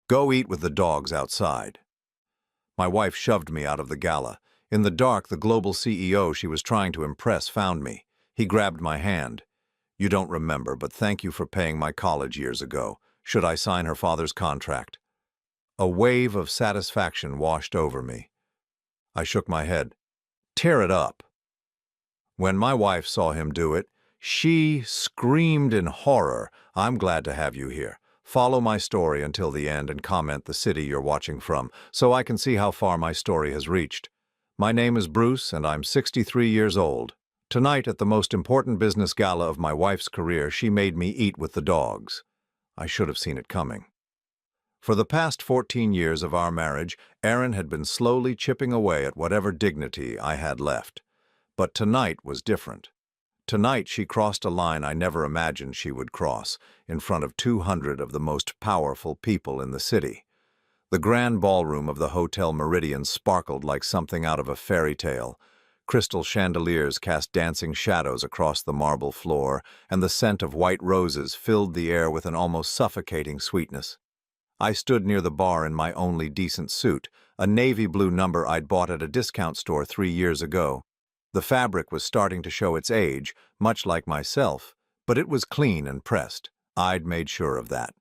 Go eat with the dogs outside." My wife shoved me out of the gala. In the dark, the global CEO she was trying to impress found me. He grabbed my hand. "You don't remember, but thank you for paying my college years ago. Should I sign her father's contract?" A wave of satisfaction washed over me. I shook my head. "Tear it up." When my wife saw him do it, she screamed in horror. "I'm glad to have you here. Follow my story until the end and comment the city you're watching from, so I can see how far my story has reached. My name is Bruce, and I'm 63 years old. Tonight, at the most important business gala of my wife's career, she made me eat with the dogs. I should have seen it coming. For the past 14 years of our marriage, Erin had been slowly chipping away at whatever dignity I had left. But tonight was different. Tonight she crossed a line I never imagined she would cross, in front of 200 of the most powerful people in the city. The grand ballroom of the Hotel Meridian sparkled like something out of a fairy tale. Crystal chandeliers cast dancing shadows across the marble floor, and the scent of white roses filled the air with an almost suffocating sweetness. I stood near the bar in my only decent suit, a navy blue number I'd bought at a discount store 3 years ago. The fabric was starting to show its age, much like myself, but it was clean and pressed. I'd made sure of that.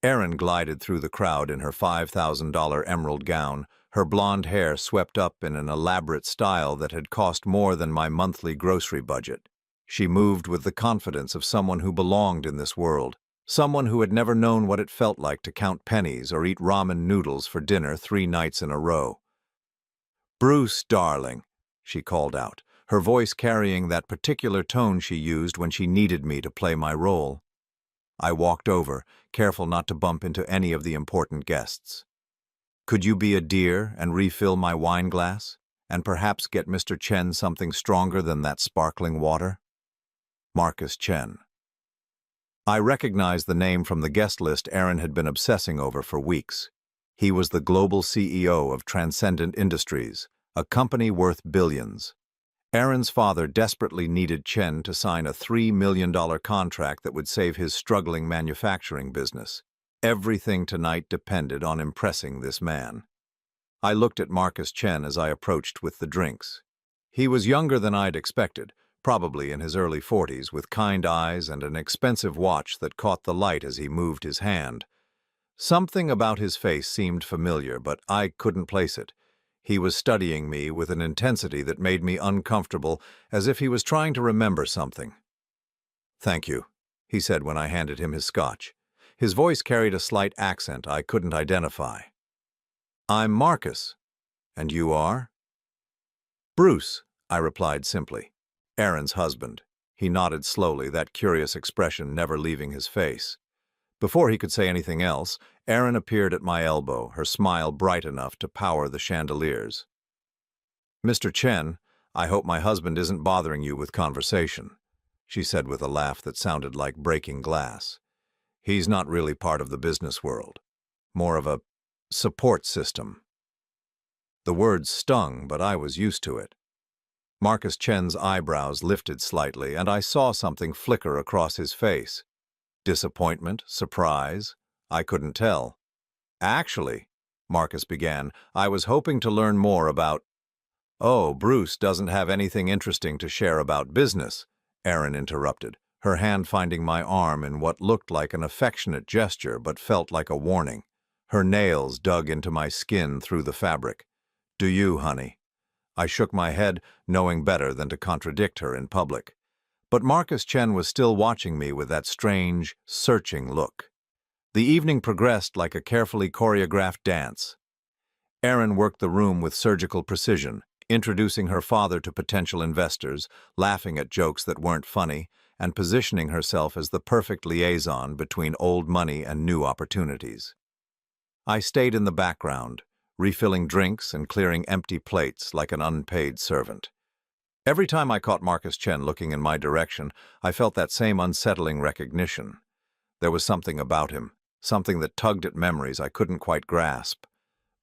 Erin glided through the crowd in her $5,000 emerald gown, her blonde hair swept up in an elaborate style that had cost more than my monthly grocery budget. She moved with the confidence of someone who belonged in this world, someone who had never known what it felt like to count pennies or eat ramen noodles for dinner 3 nights in a row. "Bruce, darling," she called out, her voice carrying that particular tone she used when she needed me to play my role. I walked over, careful not to bump into any of the important guests. "Could you be a dear and refill my wine glass, and perhaps get Mr. Chen something stronger than that sparkling water?" Marcus Chen. I recognized the name from the guest list Erin had been obsessing over for weeks. He was the global CEO of Transcendent Industries, a company worth billions. Erin's father desperately needed Chen to sign a $3 million contract that would save his struggling manufacturing business. Everything tonight depended on impressing this man. I looked at Marcus Chen as I approached with the drinks. He was younger than I'd expected, probably in his early 40s, with kind eyes and an expensive watch that caught the light as he moved his hand. Something about his face seemed familiar, but I couldn't place it. He was studying me with an intensity that made me uncomfortable, as if he was trying to remember something. "Thank you," he said when I handed him his scotch. His voice carried a slight accent I couldn't identify. "I'm Marcus. And you are?" "Bruce," I replied simply. "Erin's husband." He nodded slowly, that curious expression never leaving his face. Before he could say anything else, Erin appeared at my elbow, her smile bright enough to power the chandeliers. "Mr. Chen, I hope my husband isn't bothering you with conversation," she said with a laugh that sounded like breaking glass. "He's not really part of the business world. More of a support system." The words stung, but I was used to it. Marcus Chen's eyebrows lifted slightly, and I saw something flicker across his face. Disappointment? Surprise? I couldn't tell. "Actually," Marcus began, "I was hoping to learn more about—" "Oh, Bruce doesn't have anything interesting to share about business," Erin interrupted, her hand finding my arm in what looked like an affectionate gesture but felt like a warning. Her nails dug into my skin through the fabric. "Do you, honey?" I shook my head, knowing better than to contradict her in public. But Marcus Chen was still watching me with that strange, searching look. The evening progressed like a carefully choreographed dance. Erin worked the room with surgical precision, introducing her father to potential investors, laughing at jokes that weren't funny, and positioning herself as the perfect liaison between old money and new opportunities. I stayed in the background, refilling drinks and clearing empty plates like an unpaid servant. Every time I caught Marcus Chen looking in my direction, I felt that same unsettling recognition. There was something about him, something that tugged at memories I couldn't quite grasp.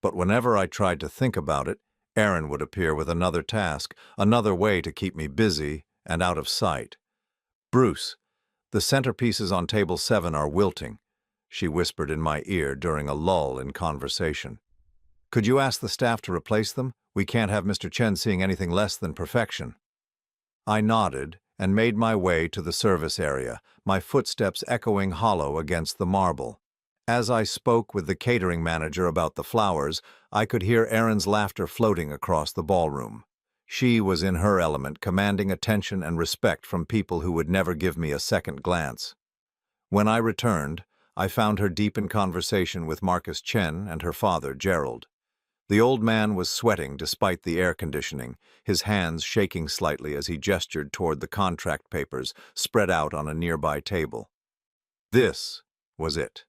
But whenever I tried to think about it, Erin would appear with another task, another way to keep me busy and out of sight. "Bruce, the centerpieces on table 7 are wilting. she whispered in my ear during a lull in conversation. Could you ask the staff to replace them? We can't have Mr. Chen seeing anything less than perfection. I nodded and made my way to the service area, my footsteps echoing hollow against the marble. As I spoke with the catering manager about the flowers, I could hear Erin's laughter floating across the ballroom. She was in her element, commanding attention and respect from people who would never give me a second glance. When I returned, I found her deep in conversation with Marcus Chen and her father, Gerald. The old man was sweating despite the air conditioning, his hands shaking slightly as he gestured toward the contract papers spread out on a nearby table. This was it.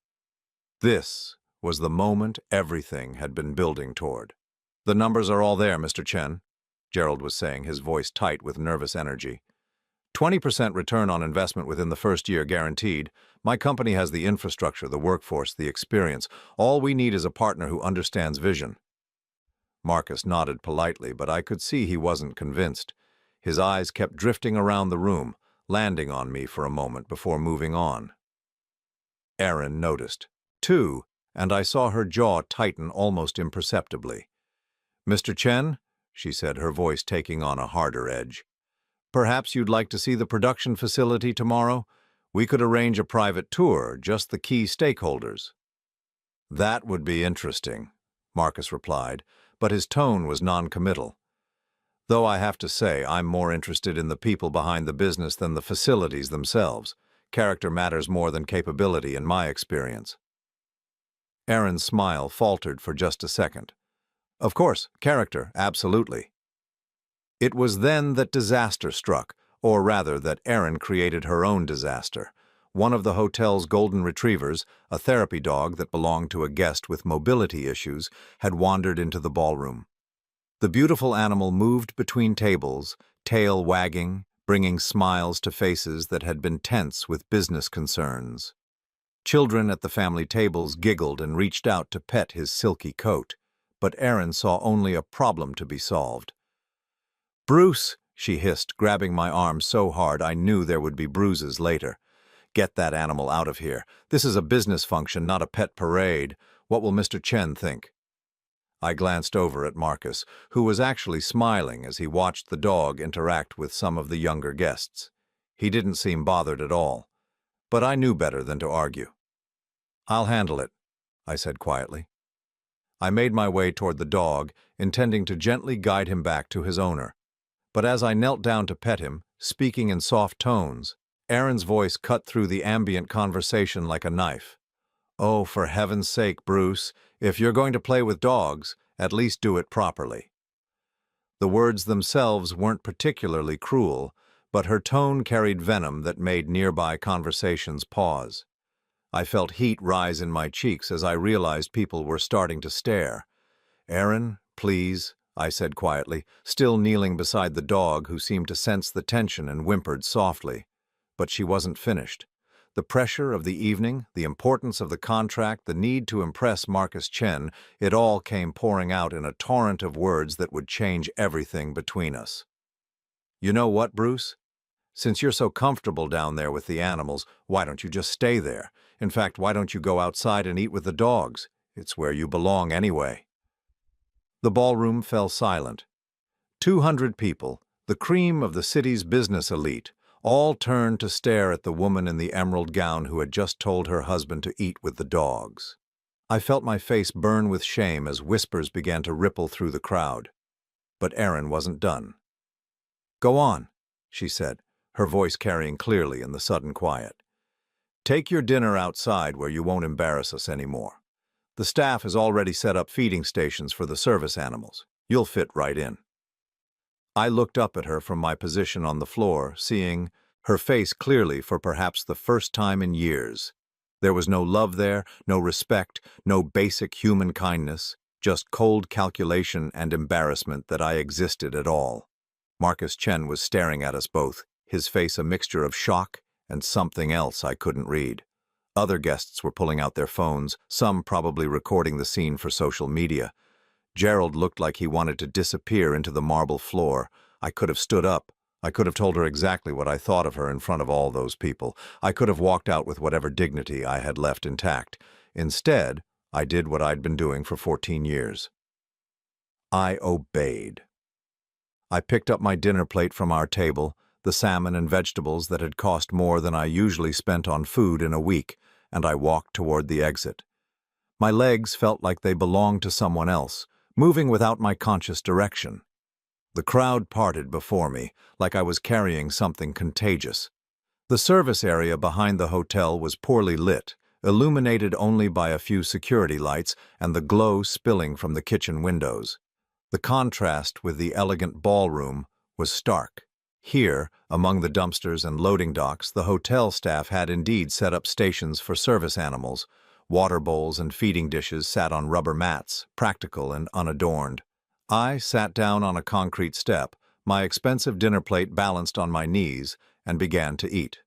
This was the moment everything had been building toward. The numbers are all there, Mr. Chen, Gerald was saying, his voice tight with nervous energy. 20% return on investment within the first year guaranteed. My company has the infrastructure, the workforce, the experience. All we need is a partner who understands vision. Marcus nodded politely, but I could see he wasn't convinced. His eyes kept drifting around the room, landing on me for a moment before moving on. Erin noticed, too, and I saw her jaw tighten almost imperceptibly. Mr. Chen, she said, her voice taking on a harder edge, perhaps you'd like to see the production facility tomorrow? We could arrange a private tour, just the key stakeholders. That would be interesting, Marcus replied, but his tone was non-committal. Though I have to say, I'm more interested in the people behind the business than the facilities themselves. Character matters more than capability in my experience. Erin's smile faltered for just a second. Of course, character, absolutely. It was then that disaster struck, or rather that Erin created her own disaster. One of the hotel's golden retrievers, a therapy dog that belonged to a guest with mobility issues, had wandered into the ballroom. The beautiful animal moved between tables, tail wagging, bringing smiles to faces that had been tense with business concerns. Children at the family tables giggled and reached out to pet his silky coat, but Erin saw only a problem to be solved. "Bruce," she hissed, grabbing my arm so hard I knew there would be bruises later. "Get that animal out of here. This is a business function, not a pet parade. What will Mr. Chen think?" I glanced over at Marcus, who was actually smiling as he watched the dog interact with some of the younger guests. He didn't seem bothered at all, but I knew better than to argue. "I'll handle it," I said quietly. I made my way toward the dog, intending to gently guide him back to his owner. But as I knelt down to pet him, speaking in soft tones, Erin's voice cut through the ambient conversation like a knife. "Oh, for heaven's sake, Bruce, if you're going to play with dogs, at least do it properly." The words themselves weren't particularly cruel, but her tone carried venom that made nearby conversations pause. I felt heat rise in my cheeks as I realized people were starting to stare. "Erin, please," I said quietly, still kneeling beside the dog who seemed to sense the tension and whimpered softly. But she wasn't finished. The pressure of the evening, the importance of the contract, the need to impress Marcus Chen, it all came pouring out in a torrent of words that would change everything between us. "You know what, Bruce? Since you're so comfortable down there with the animals, why don't you just stay there? In fact, why don't you go outside and eat with the dogs? It's where you belong anyway." The ballroom fell silent. 200 people, the cream of the city's business elite, all turned to stare at the woman in the emerald gown who had just told her husband to eat with the dogs. I felt my face burn with shame as whispers began to ripple through the crowd. But Erin wasn't done. "Go on," she said, her voice carrying clearly in the sudden quiet. "Take your dinner outside where you won't embarrass us anymore. The staff has already set up feeding stations for the service animals. You'll fit right in." I looked up at her from my position on the floor, seeing her face clearly for perhaps the first time in years. There was no love there, no respect, no basic human kindness, just cold calculation and embarrassment that I existed at all. Marcus Chen was staring at us both, his face a mixture of shock and something else I couldn't read. Other guests were pulling out their phones, some probably recording the scene for social media. Gerald looked like he wanted to disappear into the marble floor. I could have stood up, I could have told her exactly what I thought of her in front of all those people. I could have walked out with whatever dignity I had left intact. Instead, I did what I'd been doing for 14 years. I obeyed. I picked up my dinner plate from our table, the salmon and vegetables that had cost more than I usually spent on food in a week, and I walked toward the exit. My legs felt like they belonged to someone else, moving without my conscious direction. The crowd parted before me, like I was carrying something contagious. The service area behind the hotel was poorly lit, illuminated only by a few security lights and the glow spilling from the kitchen windows. The contrast with the elegant ballroom was stark. Here, among the dumpsters and loading docks, the hotel staff had indeed set up stations for service animals. Water bowls and feeding dishes sat on rubber mats, practical and unadorned. I sat down on a concrete step, my expensive dinner plate balanced on my knees, and began to eat.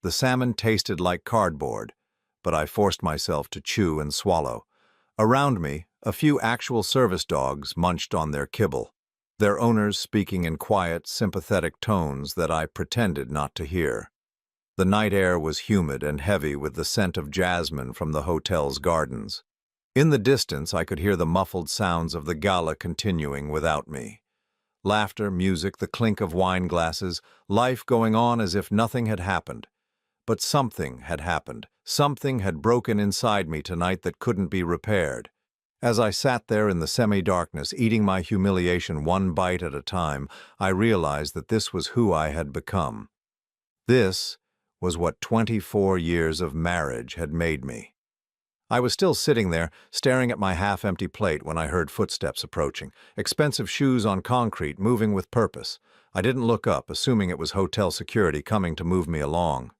The salmon tasted like cardboard, but I forced myself to chew and swallow. Around me, a few actual service dogs munched on their kibble, their owners speaking in quiet, sympathetic tones that I pretended not to hear. The night air was humid and heavy with the scent of jasmine from the hotel's gardens. In the distance, I could hear the muffled sounds of the gala continuing without me. Laughter, music, the clink of wine glasses, life going on as if nothing had happened. But something had happened. Something had broken inside me tonight that couldn't be repaired. As I sat there in the semi-darkness, eating my humiliation one bite at a time, I realized that this was who I had become. This was what 24 years of marriage had made me. I was still sitting there, staring at my half-empty plate when I heard footsteps approaching, expensive shoes on concrete moving with purpose. I didn't look up, assuming it was hotel security coming to move me along.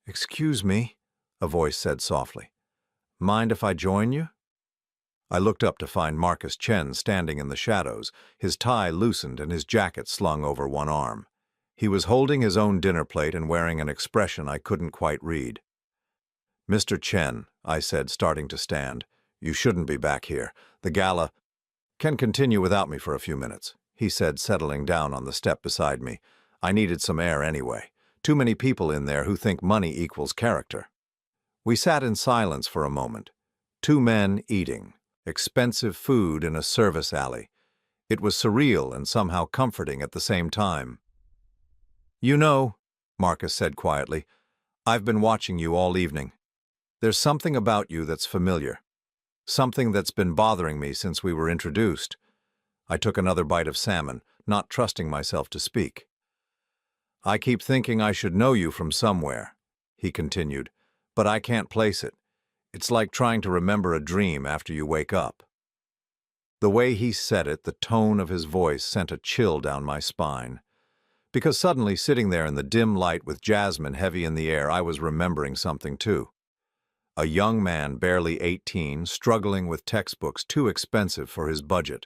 "Excuse me," a voice said softly. "Mind if I join you?" I looked up to find Marcus Chen standing in the shadows, his tie loosened and his jacket slung over one arm. He was holding his own dinner plate and wearing an expression I couldn't quite read. "Mr. Chen," I said, starting to stand, "you shouldn't be back here. The gala can continue without me for a few minutes," he said, settling down on the step beside me. I needed some air anyway. Too many people in there who think money equals character. We sat in silence for a moment. Two men eating. Expensive food in a service alley. It was surreal and somehow comforting at the same time. "You know," Marcus said quietly, "I've been watching you all evening. There's something about you that's familiar. Something that's been bothering me since we were introduced." I took another bite of salmon, not trusting myself to speak. "I keep thinking I should know you from somewhere," he continued, "but I can't place it. It's like trying to remember a dream after you wake up." The way he said it, the tone of his voice sent a chill down my spine. Because suddenly, sitting there in the dim light with jasmine heavy in the air, I was remembering something too. A young man, barely 18, struggling with textbooks too expensive for his budget.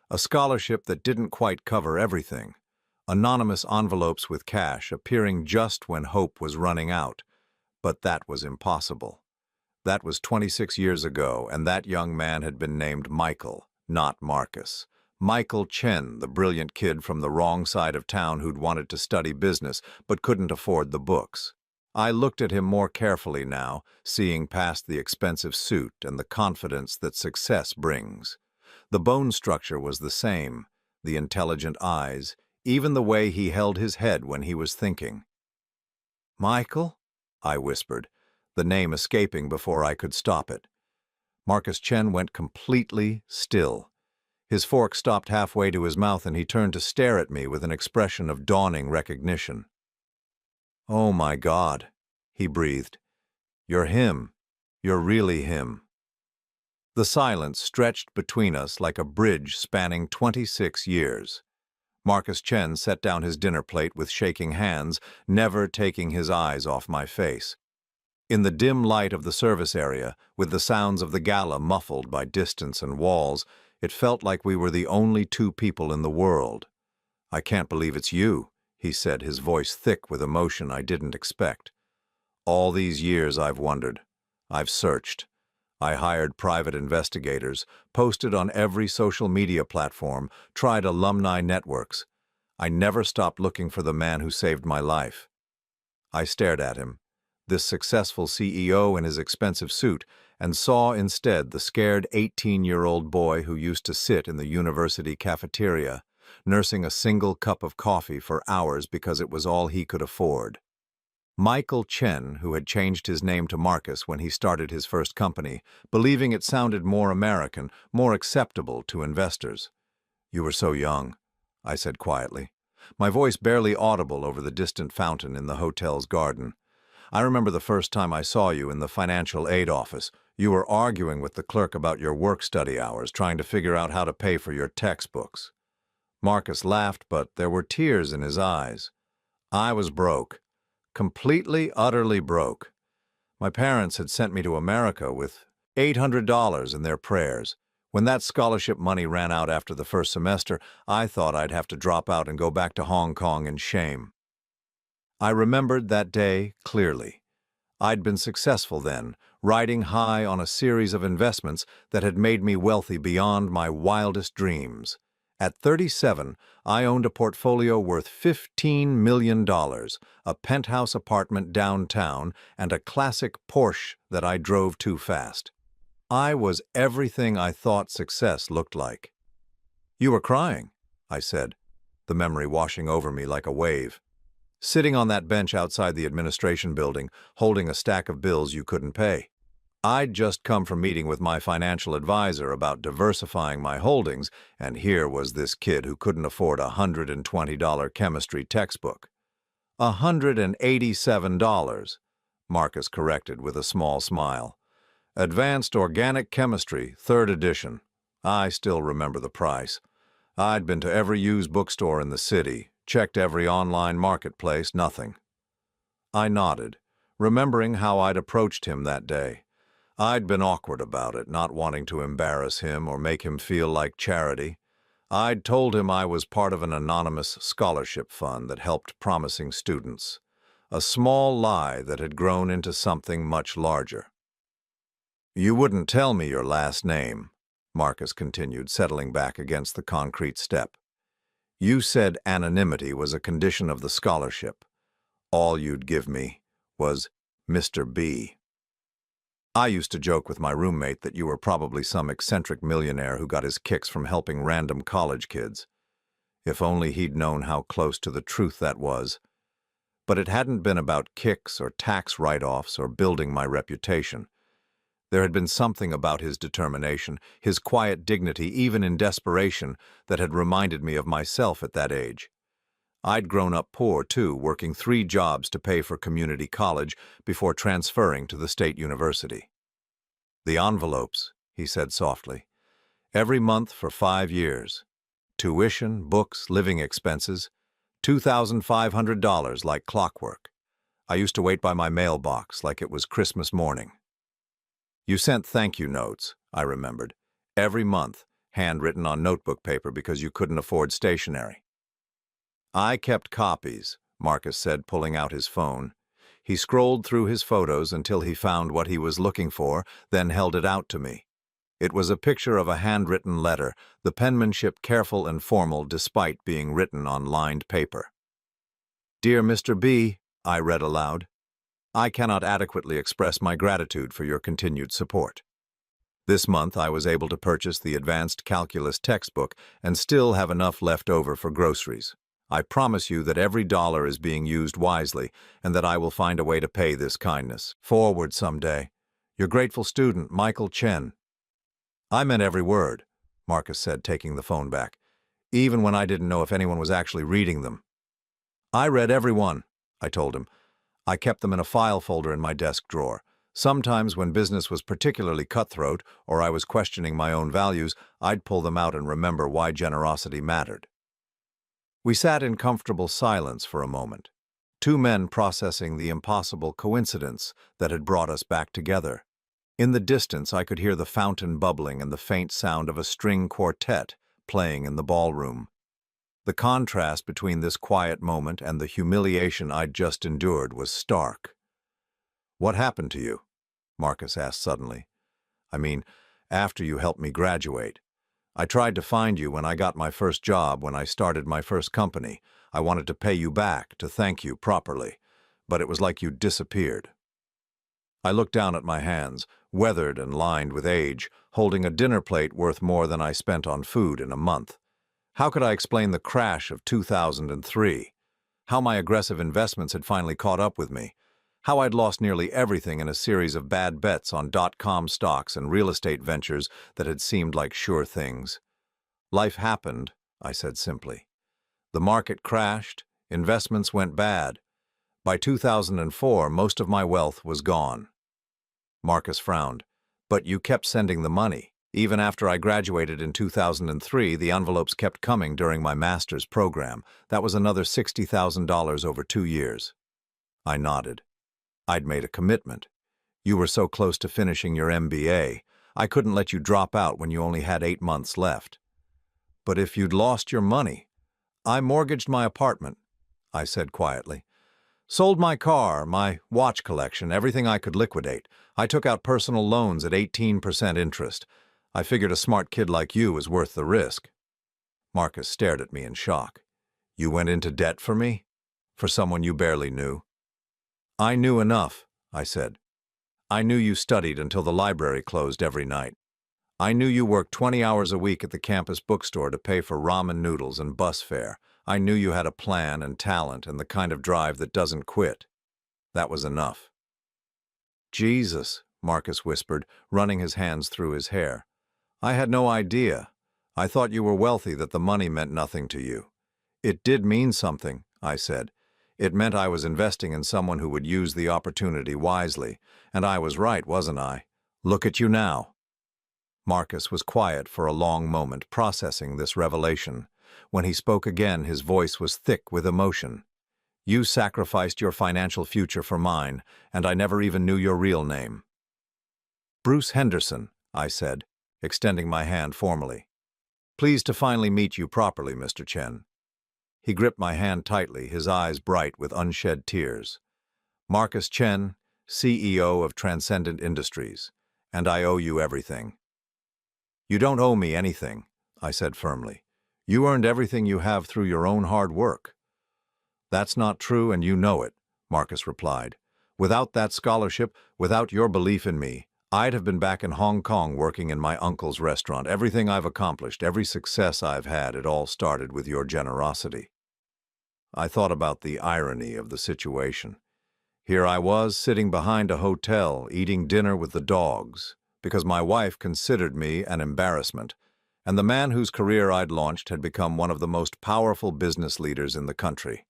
A scholarship that didn't quite cover everything. Anonymous envelopes with cash appearing just when hope was running out. But that was impossible. That was 26 years ago, and that young man had been named Michael, not Marcus. Michael Chen, the brilliant kid from the wrong side of town who'd wanted to study business but couldn't afford the books. I looked at him more carefully now, seeing past the expensive suit and the confidence that success brings. The bone structure was the same, the intelligent eyes, even the way he held his head when he was thinking. "Michael?" I whispered, the name escaping before I could stop it. Marcus Chen went completely still. His fork stopped halfway to his mouth and he turned to stare at me with an expression of dawning recognition. "Oh my God," he breathed. "You're him. You're really him." The silence stretched between us like a bridge spanning 26 years. Marcus Chen set down his dinner plate with shaking hands, never taking his eyes off my face. In the dim light of the service area, with the sounds of the gala muffled by distance and walls, it felt like we were the only two people in the world. "I can't believe it's you," he said, his voice thick with emotion I didn't expect. "All these years I've wondered. I've searched. I hired private investigators, posted on every social media platform, tried alumni networks. I never stopped looking for the man who saved my life. I stared at him, this successful CEO in his expensive suit, and saw instead the scared 18-year-old boy who used to sit in the university cafeteria, nursing a single cup of coffee for hours because it was all he could afford. Michael Chen, who had changed his name to Marcus when he started his first company, believing it sounded more American, more acceptable to investors. "You were so young," I said quietly, my voice barely audible over the distant fountain in the hotel's garden. "I remember the first time I saw you in the financial aid office. You were arguing with the clerk about your work-study hours, trying to figure out how to pay for your textbooks." Marcus laughed, but there were tears in his eyes. I was broke. Completely, utterly broke. My parents had sent me to America with $800 in their prayers. When that scholarship money ran out after the first semester, I thought I'd have to drop out and go back to Hong Kong in shame. I remembered that day clearly. I'd been successful then, riding high on a series of investments that had made me wealthy beyond my wildest dreams. At 37, I owned a portfolio worth $15 million, a penthouse apartment downtown, and a classic Porsche that I drove too fast. I was everything I thought success looked like. "You were crying," I said, the memory washing over me like a wave. "Sitting on that bench outside the administration building, holding a stack of bills you couldn't pay. I'd just come from meeting with my financial advisor about diversifying my holdings, and here was this kid who couldn't afford a $120 chemistry textbook." $187, Marcus corrected with a small smile. "Advanced Organic Chemistry, 3rd edition. I still remember the price. I'd been to every used bookstore in the city, checked every online marketplace, nothing." I nodded, remembering how I'd approached him that day. I'd been awkward about it, not wanting to embarrass him or make him feel like charity. I'd told him I was part of an anonymous scholarship fund that helped promising students. A small lie that had grown into something much larger. "You wouldn't tell me your last name," Marcus continued, settling back against the concrete step. "You said anonymity was a condition of the scholarship. All you'd give me was Mr. B. I used to joke with my roommate that you were probably some eccentric millionaire who got his kicks from helping random college kids. If only he'd known how close to the truth that was. But it hadn't been about kicks or tax write-offs or building my reputation. There had been something about his determination, his quiet dignity, even in desperation, that had reminded me of myself at that age. I'd grown up poor, too, working 3 jobs to pay for community college before transferring to the state university. "The envelopes," he said softly. "Every month for 5 years. Tuition, books, living expenses. $2,500 like clockwork. I used to wait by my mailbox like it was Christmas morning." "You sent thank-you notes," I remembered. "Every month, handwritten on notebook paper because you couldn't afford stationery." "I kept copies," Marcus said, pulling out his phone. He scrolled through his photos until he found what he was looking for, then held it out to me. It was a picture of a handwritten letter, the penmanship careful and formal despite being written on lined paper. "Dear Mr. B," I read aloud, "I cannot adequately express my gratitude for your continued support. This month I was able to purchase the advanced calculus textbook and still have enough left over for groceries. I promise you that every dollar is being used wisely and that I will find a way to pay this kindness forward someday. Your grateful student, Michael Chen." "I meant every word," Marcus said, taking the phone back, "even when I didn't know if anyone was actually reading them." "I read every one," I told him. "I kept them in a file folder in my desk drawer. Sometimes when business was particularly cutthroat or I was questioning my own values, I'd pull them out and remember why generosity mattered." We sat in comfortable silence for a moment, 2 men processing the impossible coincidence that had brought us back together. In the distance, I could hear the fountain bubbling and the faint sound of a string quartet playing in the ballroom. The contrast between this quiet moment and the humiliation I'd just endured was stark. "What happened to you?" Marcus asked suddenly. "I mean, after you helped me graduate. I tried to find you when I got my first job, when I started my first company. I wanted to pay you back, to thank you properly, but it was like you disappeared. I looked down at my hands, weathered and lined with age, holding a dinner plate worth more than I spent on food in a month. How could I explain the crash of 2003? How my aggressive investments had finally caught up with me? How I'd lost nearly everything in a series of bad bets on .com stocks and real estate ventures that had seemed like sure things? Life happened, I said simply. The market crashed, investments went bad. By 2004, most of my wealth was gone. Marcus frowned. But you kept sending the money. Even after I graduated in 2003, the envelopes kept coming during my master's program. That was another $60,000 over 2 years. I nodded. I'd made a commitment. You were so close to finishing your MBA. I couldn't let you drop out when you only had 8 months left. But if you'd lost your money, I mortgaged my apartment, I said quietly. Sold my car, my watch collection, everything I could liquidate. I took out personal loans at 18% interest. I figured a smart kid like you was worth the risk. Marcus stared at me in shock. You went into debt for me? For someone you barely knew? I knew enough, I said. I knew you studied until the library closed every night. I knew you worked 20 hours a week at the campus bookstore to pay for ramen noodles and bus fare. I knew you had a plan and talent and the kind of drive that doesn't quit. That was enough. Jesus, Marcus whispered, running his hands through his hair. I had no idea. I thought you were wealthy, that the money meant nothing to you. It did mean something, I said. It meant I was investing in someone who would use the opportunity wisely. And I was right, wasn't I? Look at you now. Marcus was quiet for a long moment, processing this revelation. When he spoke again, his voice was thick with emotion. You sacrificed your financial future for mine, and I never even knew your real name. Bruce Henderson, I said, extending my hand formally. Pleased to finally meet you properly, Mr. Chen. He gripped my hand tightly, his eyes bright with unshed tears. Marcus Chen, CEO of Transcendent Industries, and I owe you everything. You don't owe me anything, I said firmly. You earned everything you have through your own hard work. That's not true, and you know it, Marcus replied. Without that scholarship, without your belief in me, I'd have been back in Hong Kong working in my uncle's restaurant. Everything I've accomplished, every success I've had, it all started with your generosity. I thought about the irony of the situation. Here I was, sitting behind a hotel, eating dinner with the dogs, because my wife considered me an embarrassment, and the man whose career I'd launched had become one of the most powerful business leaders in the country.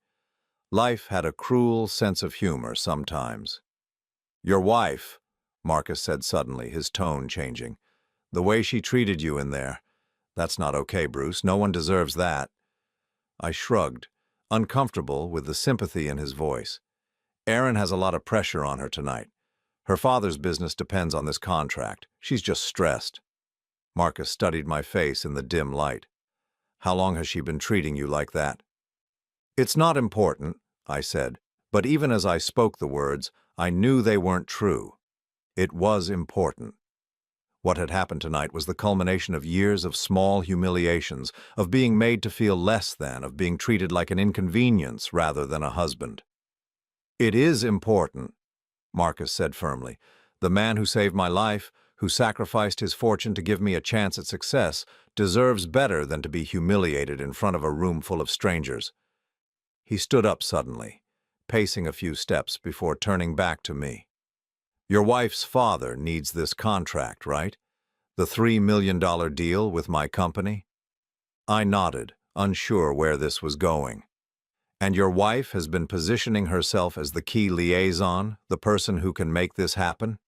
Life had a cruel sense of humor sometimes. Your wife, Marcus said suddenly, his tone changing. The way she treated you in there. That's not okay, Bruce. No one deserves that. I shrugged, uncomfortable with the sympathy in his voice. Erin has a lot of pressure on her tonight. Her father's business depends on this contract. She's just stressed. Marcus studied my face in the dim light. How long has she been treating you like that? It's not important, I said, but even as I spoke the words, I knew they weren't true. It was important. What had happened tonight was the culmination of years of small humiliations, of being made to feel less than, of being treated like an inconvenience rather than a husband. It is important, Marcus said firmly. The man who saved my life, who sacrificed his fortune to give me a chance at success, deserves better than to be humiliated in front of a room full of strangers. He stood up suddenly, pacing a few steps before turning back to me. Your wife's father needs this contract, right? The $3 million deal with my company? I nodded, unsure where this was going. And your wife has been positioning herself as the key liaison, the person who can make this happen?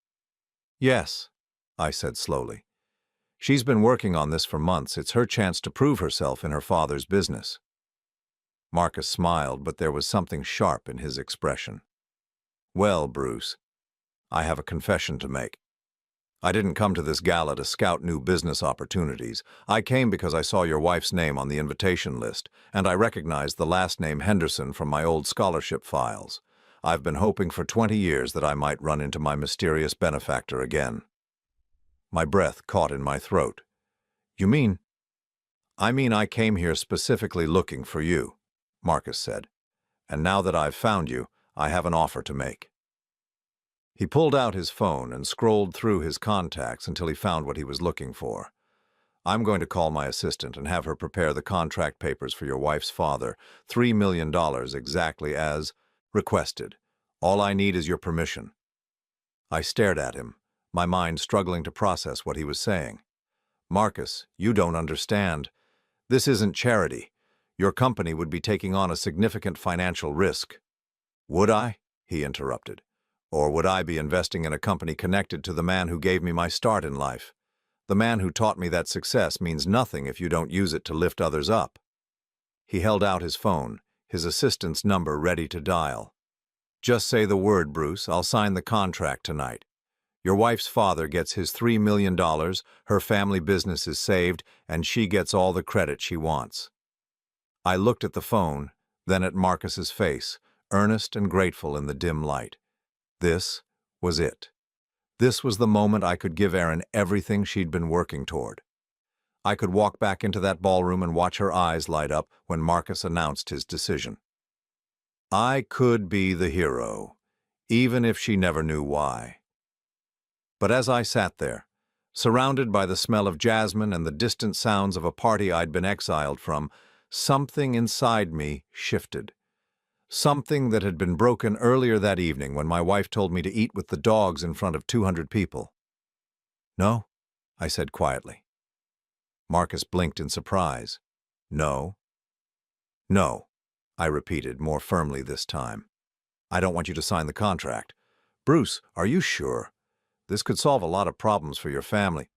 Yes, I said slowly. She's been working on this for months. It's her chance to prove herself in her father's business. Marcus smiled, but there was something sharp in his expression. Well, Bruce, I have a confession to make. I didn't come to this gala to scout new business opportunities. I came because I saw your wife's name on the invitation list, and I recognized the last name Henderson from my old scholarship files. I've been hoping for 20 years that I might run into my mysterious benefactor again. My breath caught in my throat. You mean I mean, I came here specifically looking for you, Marcus said. And now that I've found you, I have an offer to make. He pulled out his phone and scrolled through his contacts until he found what he was looking for. I'm going to call my assistant and have her prepare the contract papers for your wife's father, $3 million exactly as requested. All I need is your permission. I stared at him, my mind struggling to process what he was saying. Marcus, you don't understand. This isn't charity. Your company would be taking on a significant financial risk. Would I? He interrupted. Or would I be investing in a company connected to the man who gave me my start in life? The man who taught me that success means nothing if you don't use it to lift others up. He held out his phone, his assistant's number ready to dial. Just say the word, Bruce. I'll sign the contract tonight. Your wife's father gets his $3 million, her family business is saved, and she gets all the credit she wants. I looked at the phone, then at Marcus's face, earnest and grateful in the dim light. This was it. This was the moment I could give Erin everything she'd been working toward. I could walk back into that ballroom and watch her eyes light up when Marcus announced his decision. I could be the hero, even if she never knew why. But as I sat there, surrounded by the smell of jasmine and the distant sounds of a party I'd been exiled from, something inside me shifted. Something that had been broken earlier that evening when my wife told me to eat with the dogs in front of 200 people. No, I said quietly. Marcus blinked in surprise. No. No, I repeated more firmly this time. I don't want you to sign the contract. Bruce, are you sure? This could solve a lot of problems for your family.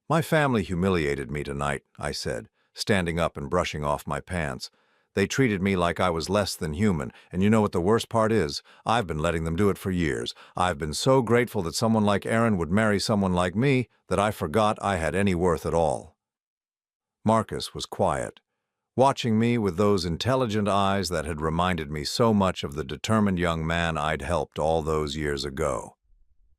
My family humiliated me tonight, I said, standing up and brushing off my pants. They treated me like I was less than human, and you know what the worst part is? I've been letting them do it for years. I've been so grateful that someone like Erin would marry someone like me that I forgot I had any worth at all. Marcus was quiet, watching me with those intelligent eyes that had reminded me so much of the determined young man I'd helped all those years ago.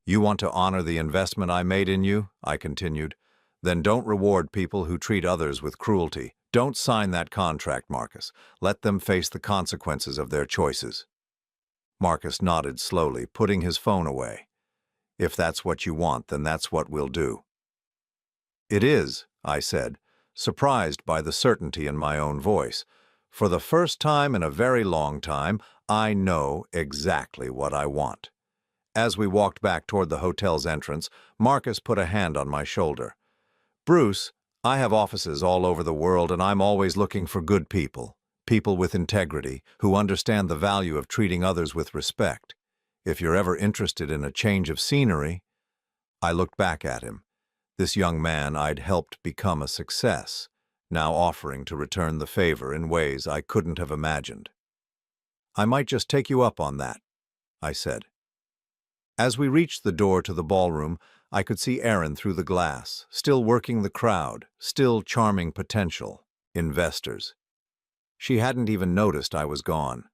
You want to honor the investment I made in you? I continued. Then don't reward people who treat others with cruelty. Don't sign that contract, Marcus. Let them face the consequences of their choices. Marcus nodded slowly, putting his phone away. If that's what you want, then that's what we'll do. It is, I said, surprised by the certainty in my own voice. For the first time in a very long time, I know exactly what I want. As we walked back toward the hotel's entrance, Marcus put a hand on my shoulder. Bruce, I have offices all over the world, and I'm always looking for good people, people with integrity, who understand the value of treating others with respect. If you're ever interested in a change of scenery. I looked back at him, this young man I'd helped become a success, now offering to return the favor in ways I couldn't have imagined. I might just take you up on that, I said. As we reached the door to the ballroom, I could see Erin through the glass, still working the crowd, still charming potential investors. She hadn't even noticed I was gone.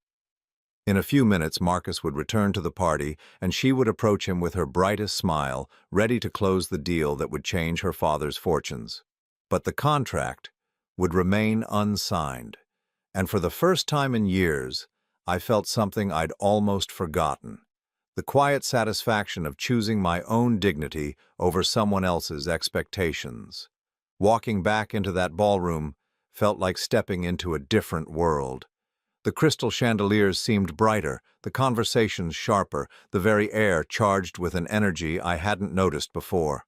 In a few minutes, Marcus would return to the party, and she would approach him with her brightest smile, ready to close the deal that would change her father's fortunes. But the contract would remain unsigned, and for the first time in years, I felt something I'd almost forgotten. The quiet satisfaction of choosing my own dignity over someone else's expectations. Walking back into that ballroom felt like stepping into a different world. The crystal chandeliers seemed brighter, the conversations sharper, the very air charged with an energy I hadn't noticed before.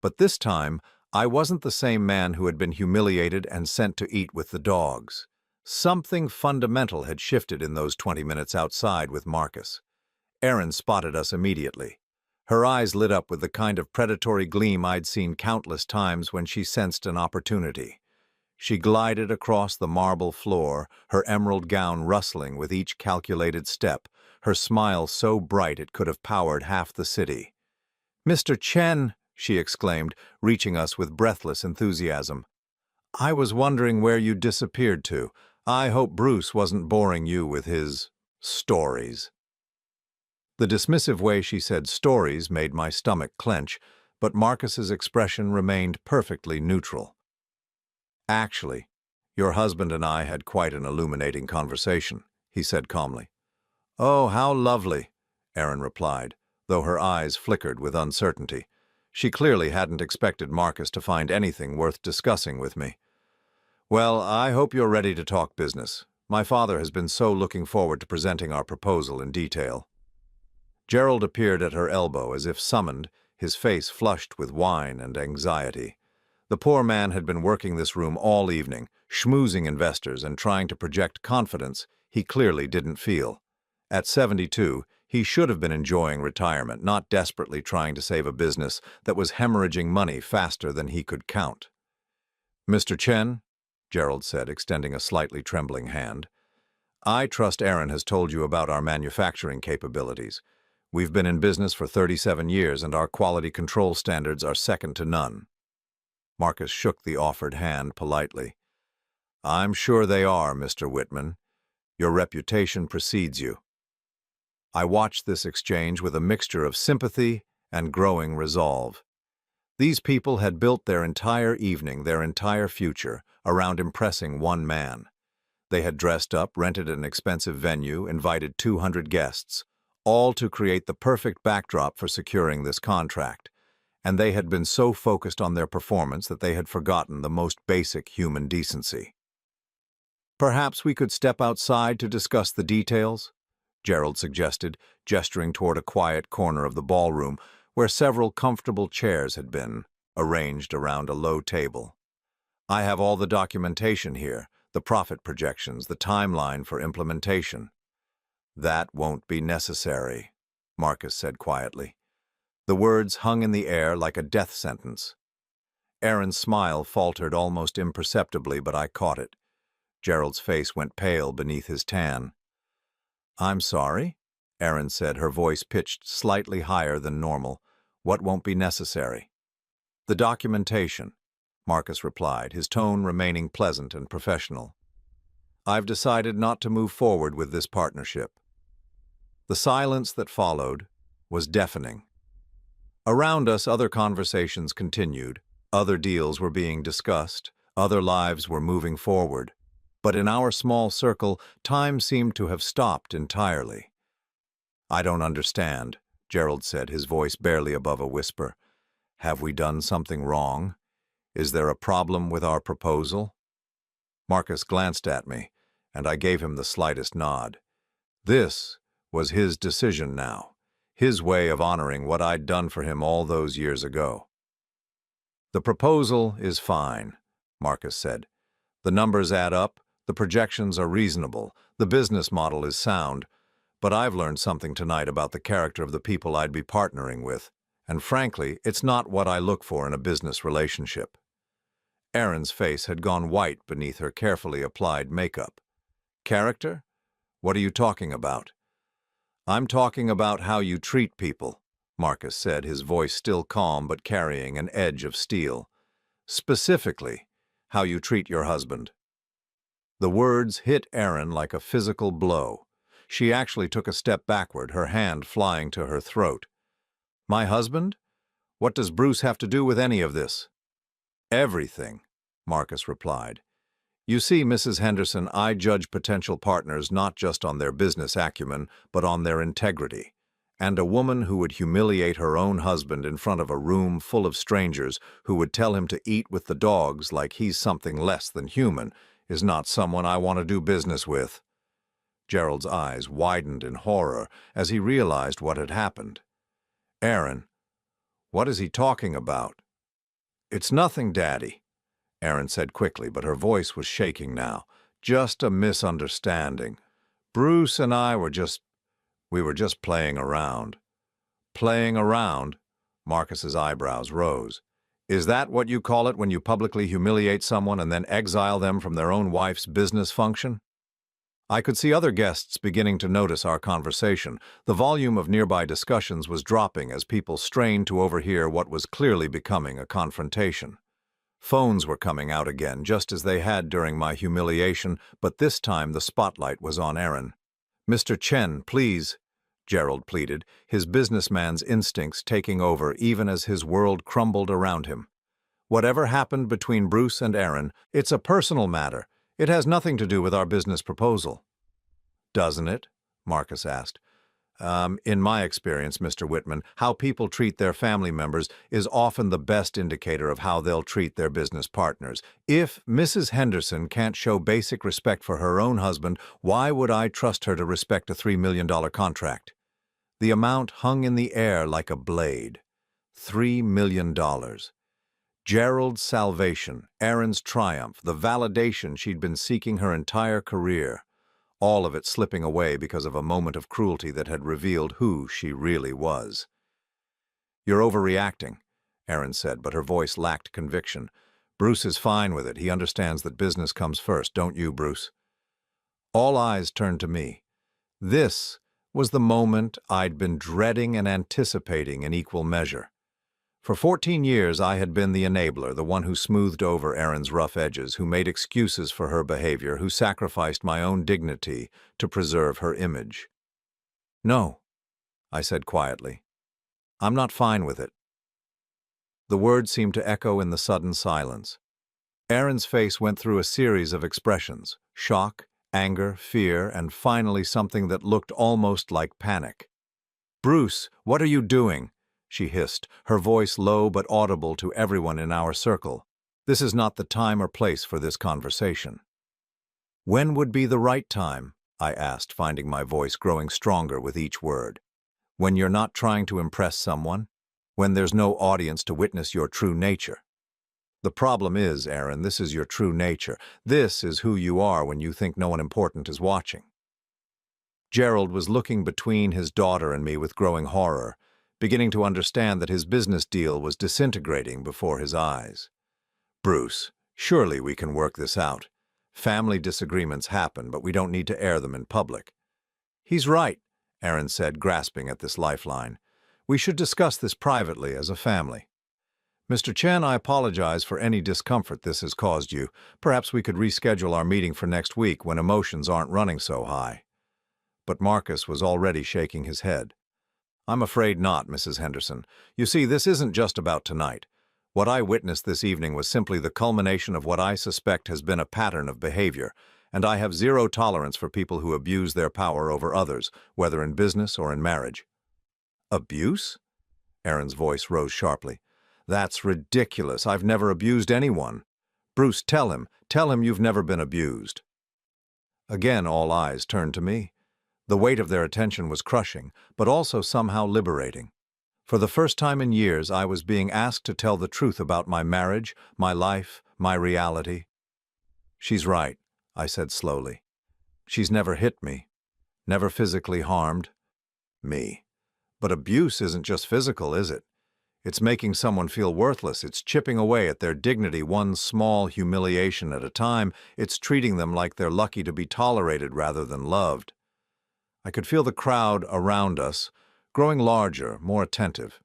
But this time, I wasn't the same man who had been humiliated and sent to eat with the dogs. Something fundamental had shifted in those 20 minutes outside with Marcus. Erin spotted us immediately. Her eyes lit up with the kind of predatory gleam I'd seen countless times when she sensed an opportunity. She glided across the marble floor, her emerald gown rustling with each calculated step, her smile so bright it could have powered half the city. "Mr. Chen," she exclaimed, reaching us with breathless enthusiasm. "I was wondering where you disappeared to. I hope Bruce wasn't boring you with his stories." The dismissive way she said stories made my stomach clench, but Marcus's expression remained perfectly neutral. Actually, your husband and I had quite an illuminating conversation, he said calmly. Oh, how lovely, Erin replied, though her eyes flickered with uncertainty. She clearly hadn't expected Marcus to find anything worth discussing with me. Well, I hope you're ready to talk business. My father has been so looking forward to presenting our proposal in detail. Gerald appeared at her elbow as if summoned, his face flushed with wine and anxiety. The poor man had been working this room all evening, schmoozing investors and trying to project confidence he clearly didn't feel. At 72, he should have been enjoying retirement, not desperately trying to save a business that was hemorrhaging money faster than he could count. Mr. Chen, Gerald said, extending a slightly trembling hand, I trust Erin has told you about our manufacturing capabilities. We've been in business for 37 years and our quality control standards are second to none. Marcus shook the offered hand politely. I'm sure they are, Mr. Whitman. Your reputation precedes you. I watched this exchange with a mixture of sympathy and growing resolve. These people had built their entire evening, their entire future, around impressing one man. They had dressed up, rented an expensive venue, invited 200 guests, all to create the perfect backdrop for securing this contract. And they had been so focused on their performance that they had forgotten the most basic human decency. Perhaps we could step outside to discuss the details, Gerald suggested, gesturing toward a quiet corner of the ballroom where several comfortable chairs had been arranged around a low table. I have all the documentation here, the profit projections, the timeline for implementation. That won't be necessary, Marcus said quietly. The words hung in the air like a death sentence. Erin's smile faltered almost imperceptibly, but I caught it. Gerald's face went pale beneath his tan. I'm sorry, Erin said, her voice pitched slightly higher than normal. What won't be necessary? The documentation, Marcus replied, his tone remaining pleasant and professional. I've decided not to move forward with this partnership. The silence that followed was deafening. Around us, other conversations continued, other deals were being discussed, other lives were moving forward. But in our small circle, time seemed to have stopped entirely. I don't understand, Gerald said, his voice barely above a whisper. Have we done something wrong? Is there a problem with our proposal? Marcus glanced at me, and I gave him the slightest nod. This was his decision now, his way of honoring what I'd done for him all those years ago. The proposal is fine, Marcus said. The numbers add up, the projections are reasonable, the business model is sound, but I've learned something tonight about the character of the people I'd be partnering with, and frankly, it's not what I look for in a business relationship. Erin's face had gone white beneath her carefully applied makeup. Character? What are you talking about? I'm talking about how you treat people, Marcus said, his voice still calm but carrying an edge of steel. Specifically, how you treat your husband. The words hit Erin like a physical blow. She actually took a step backward, her hand flying to her throat. My husband? What does Bruce have to do with any of this? Everything, Marcus replied. You see, Mrs. Henderson, I judge potential partners not just on their business acumen, but on their integrity. And a woman who would humiliate her own husband in front of a room full of strangers who would tell him to eat with the dogs like he's something less than human is not someone I want to do business with. Gerald's eyes widened in horror as he realized what had happened. Erin, what is he talking about? It's nothing, Daddy, Erin said quickly, but her voice was shaking now. Just a misunderstanding. Bruce and I were just playing around. Playing around? Marcus's eyebrows rose. Is that what you call it when you publicly humiliate someone and then exile them from their own wife's business function? I could see other guests beginning to notice our conversation. The volume of nearby discussions was dropping as people strained to overhear what was clearly becoming a confrontation. Phones were coming out again, just as they had during my humiliation, but this time the spotlight was on Erin. Mr. Chen, please, Gerald pleaded, his businessman's instincts taking over even as his world crumbled around him. Whatever happened between Bruce and Aaron, it's a personal matter. It has nothing to do with our business proposal." "Doesn't it?" Marcus asked. In my experience, Mr. Whitman, how people treat their family members is often the best indicator of how they'll treat their business partners. If Mrs. Henderson can't show basic respect for her own husband, why would I trust her to respect a $3 million contract? The amount hung in the air like a blade. $3 million. Gerald's salvation, Aaron's triumph, the validation she'd been seeking her entire career. All of it slipping away because of a moment of cruelty that had revealed who she really was. "You're overreacting," Aaron said, but her voice lacked conviction. "Bruce is fine with it. He understands that business comes first, don't you, Bruce?" All eyes turned to me. This was the moment I'd been dreading and anticipating in equal measure. For 14 years, I had been the enabler, the one who smoothed over Erin's rough edges, who made excuses for her behavior, who sacrificed my own dignity to preserve her image. "No," I said quietly. "I'm not fine with it." The words seemed to echo in the sudden silence. Erin's face went through a series of expressions: shock, anger, fear, and finally something that looked almost like panic. "Bruce, what are you doing?" she hissed, her voice low but audible to everyone in our circle. "This is not the time or place for this conversation." "When would be the right time?" I asked, finding my voice growing stronger with each word. "When you're not trying to impress someone? When there's no audience to witness your true nature? The problem is, Aaron, this is your true nature. This is who you are when you think no one important is watching." Gerald was looking between his daughter and me with growing horror, beginning to understand that his business deal was disintegrating before his eyes. "Bruce, surely we can work this out. Family disagreements happen, but we don't need to air them in public." "He's right," Aaron said, grasping at this lifeline. "We should discuss this privately as a family. Mr. Chen, I apologize for any discomfort this has caused you. Perhaps we could reschedule our meeting for next week when emotions aren't running so high." But Marcus was already shaking his head. "I'm afraid not, Mrs. Henderson. You see, this isn't just about tonight. What I witnessed this evening was simply the culmination of what I suspect has been a pattern of behavior, and I have zero tolerance for people who abuse their power over others, whether in business or in marriage." "Abuse?" Aaron's voice rose sharply. "That's ridiculous. I've never abused anyone. Bruce, tell him you've never been abused." Again, all eyes turned to me. The weight of their attention was crushing, but also somehow liberating. For the first time in years, I was being asked to tell the truth about my marriage, my life, my reality. "She's right," I said slowly. "She's never hit me, never physically harmed me. But abuse isn't just physical, is it? It's making someone feel worthless. It's chipping away at their dignity one small humiliation at a time. It's treating them like they're lucky to be tolerated rather than loved." I could feel the crowd around us, growing larger, more attentive.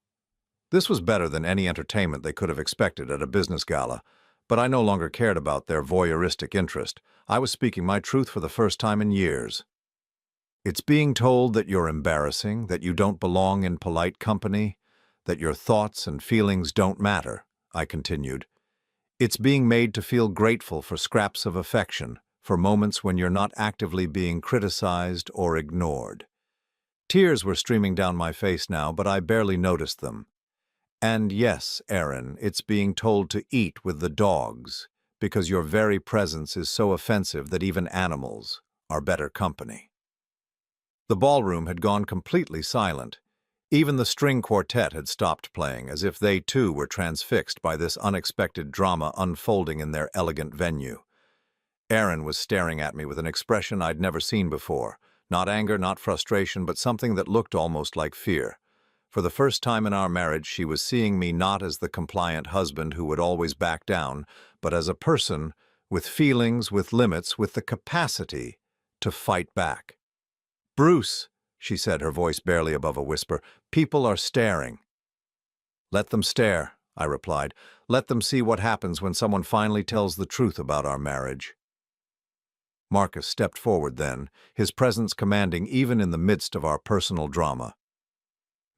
This was better than any entertainment they could have expected at a business gala, but I no longer cared about their voyeuristic interest. I was speaking my truth for the first time in years. "It's being told that you're embarrassing, that you don't belong in polite company, that your thoughts and feelings don't matter," I continued. "It's being made to feel grateful for scraps of affection, for moments when you're not actively being criticized or ignored." Tears were streaming down my face now, but I barely noticed them. "And yes, Aaron, it's being told to eat with the dogs, because your very presence is so offensive that even animals are better company." The ballroom had gone completely silent. Even the string quartet had stopped playing, as if they too were transfixed by this unexpected drama unfolding in their elegant venue. Aaron was staring at me with an expression I'd never seen before. Not anger, not frustration, but something that looked almost like fear. For the first time in our marriage, she was seeing me not as the compliant husband who would always back down, but as a person with feelings, with limits, with the capacity to fight back. "Bruce," she said, her voice barely above a whisper, "people are staring." "Let them stare," I replied. "Let them see what happens when someone finally tells the truth about our marriage." Marcus stepped forward then, his presence commanding even in the midst of our personal drama.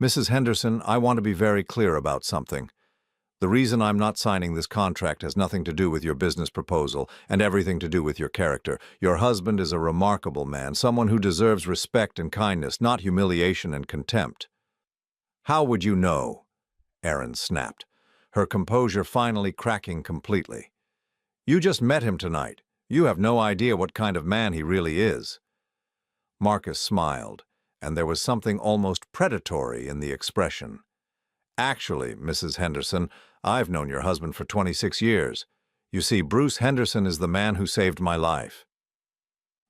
"Mrs. Henderson, I want to be very clear about something. The reason I'm not signing this contract has nothing to do with your business proposal and everything to do with your character. Your husband is a remarkable man, someone who deserves respect and kindness, not humiliation and contempt." "How would you know?" Erin snapped, her composure finally cracking completely. "You just met him tonight. You have no idea what kind of man he really is." Marcus smiled, and there was something almost predatory in the expression. "Actually, Mrs. Henderson, I've known your husband for 26 years. You see, Bruce Henderson is the man who saved my life."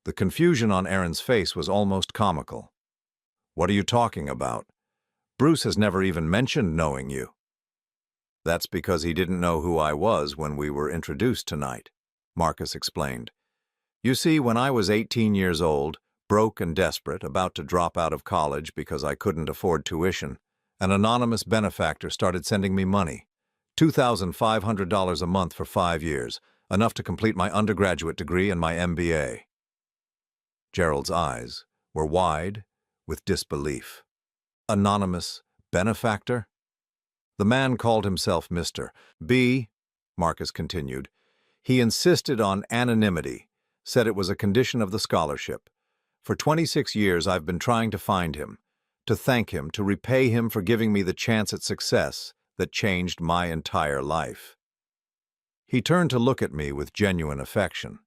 The confusion on Erin's face was almost comical. "What are you talking about? Bruce has never even mentioned knowing you." "That's because he didn't know who I was when we were introduced tonight," Marcus explained. "You see, when I was 18 years old, broke and desperate, about to drop out of college because I couldn't afford tuition, an anonymous benefactor started sending me money. $2,500 a month for 5 years, enough to complete my undergraduate degree and my MBA. Gerald's eyes were wide with disbelief. Anonymous benefactor? The man called himself Mr. B, Marcus continued. He insisted on anonymity, said it was a condition of the scholarship. For 26 years I've been trying to find him, to thank him, to repay him for giving me the chance at success that changed my entire life. He turned to look at me with genuine affection.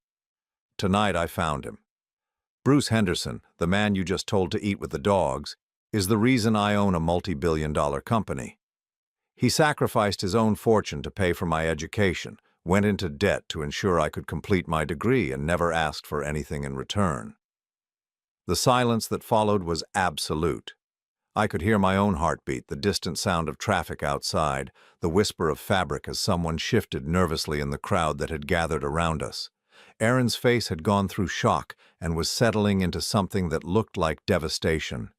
Tonight I found him. Bruce Henderson, the man you just told to eat with the dogs, is the reason I own a multi-billion-dollar company. He sacrificed his own fortune to pay for my education, went into debt to ensure I could complete my degree, and never asked for anything in return. The silence that followed was absolute. I could hear my own heartbeat, the distant sound of traffic outside, the whisper of fabric as someone shifted nervously in the crowd that had gathered around us. Erin's face had gone through shock and was settling into something that looked like devastation.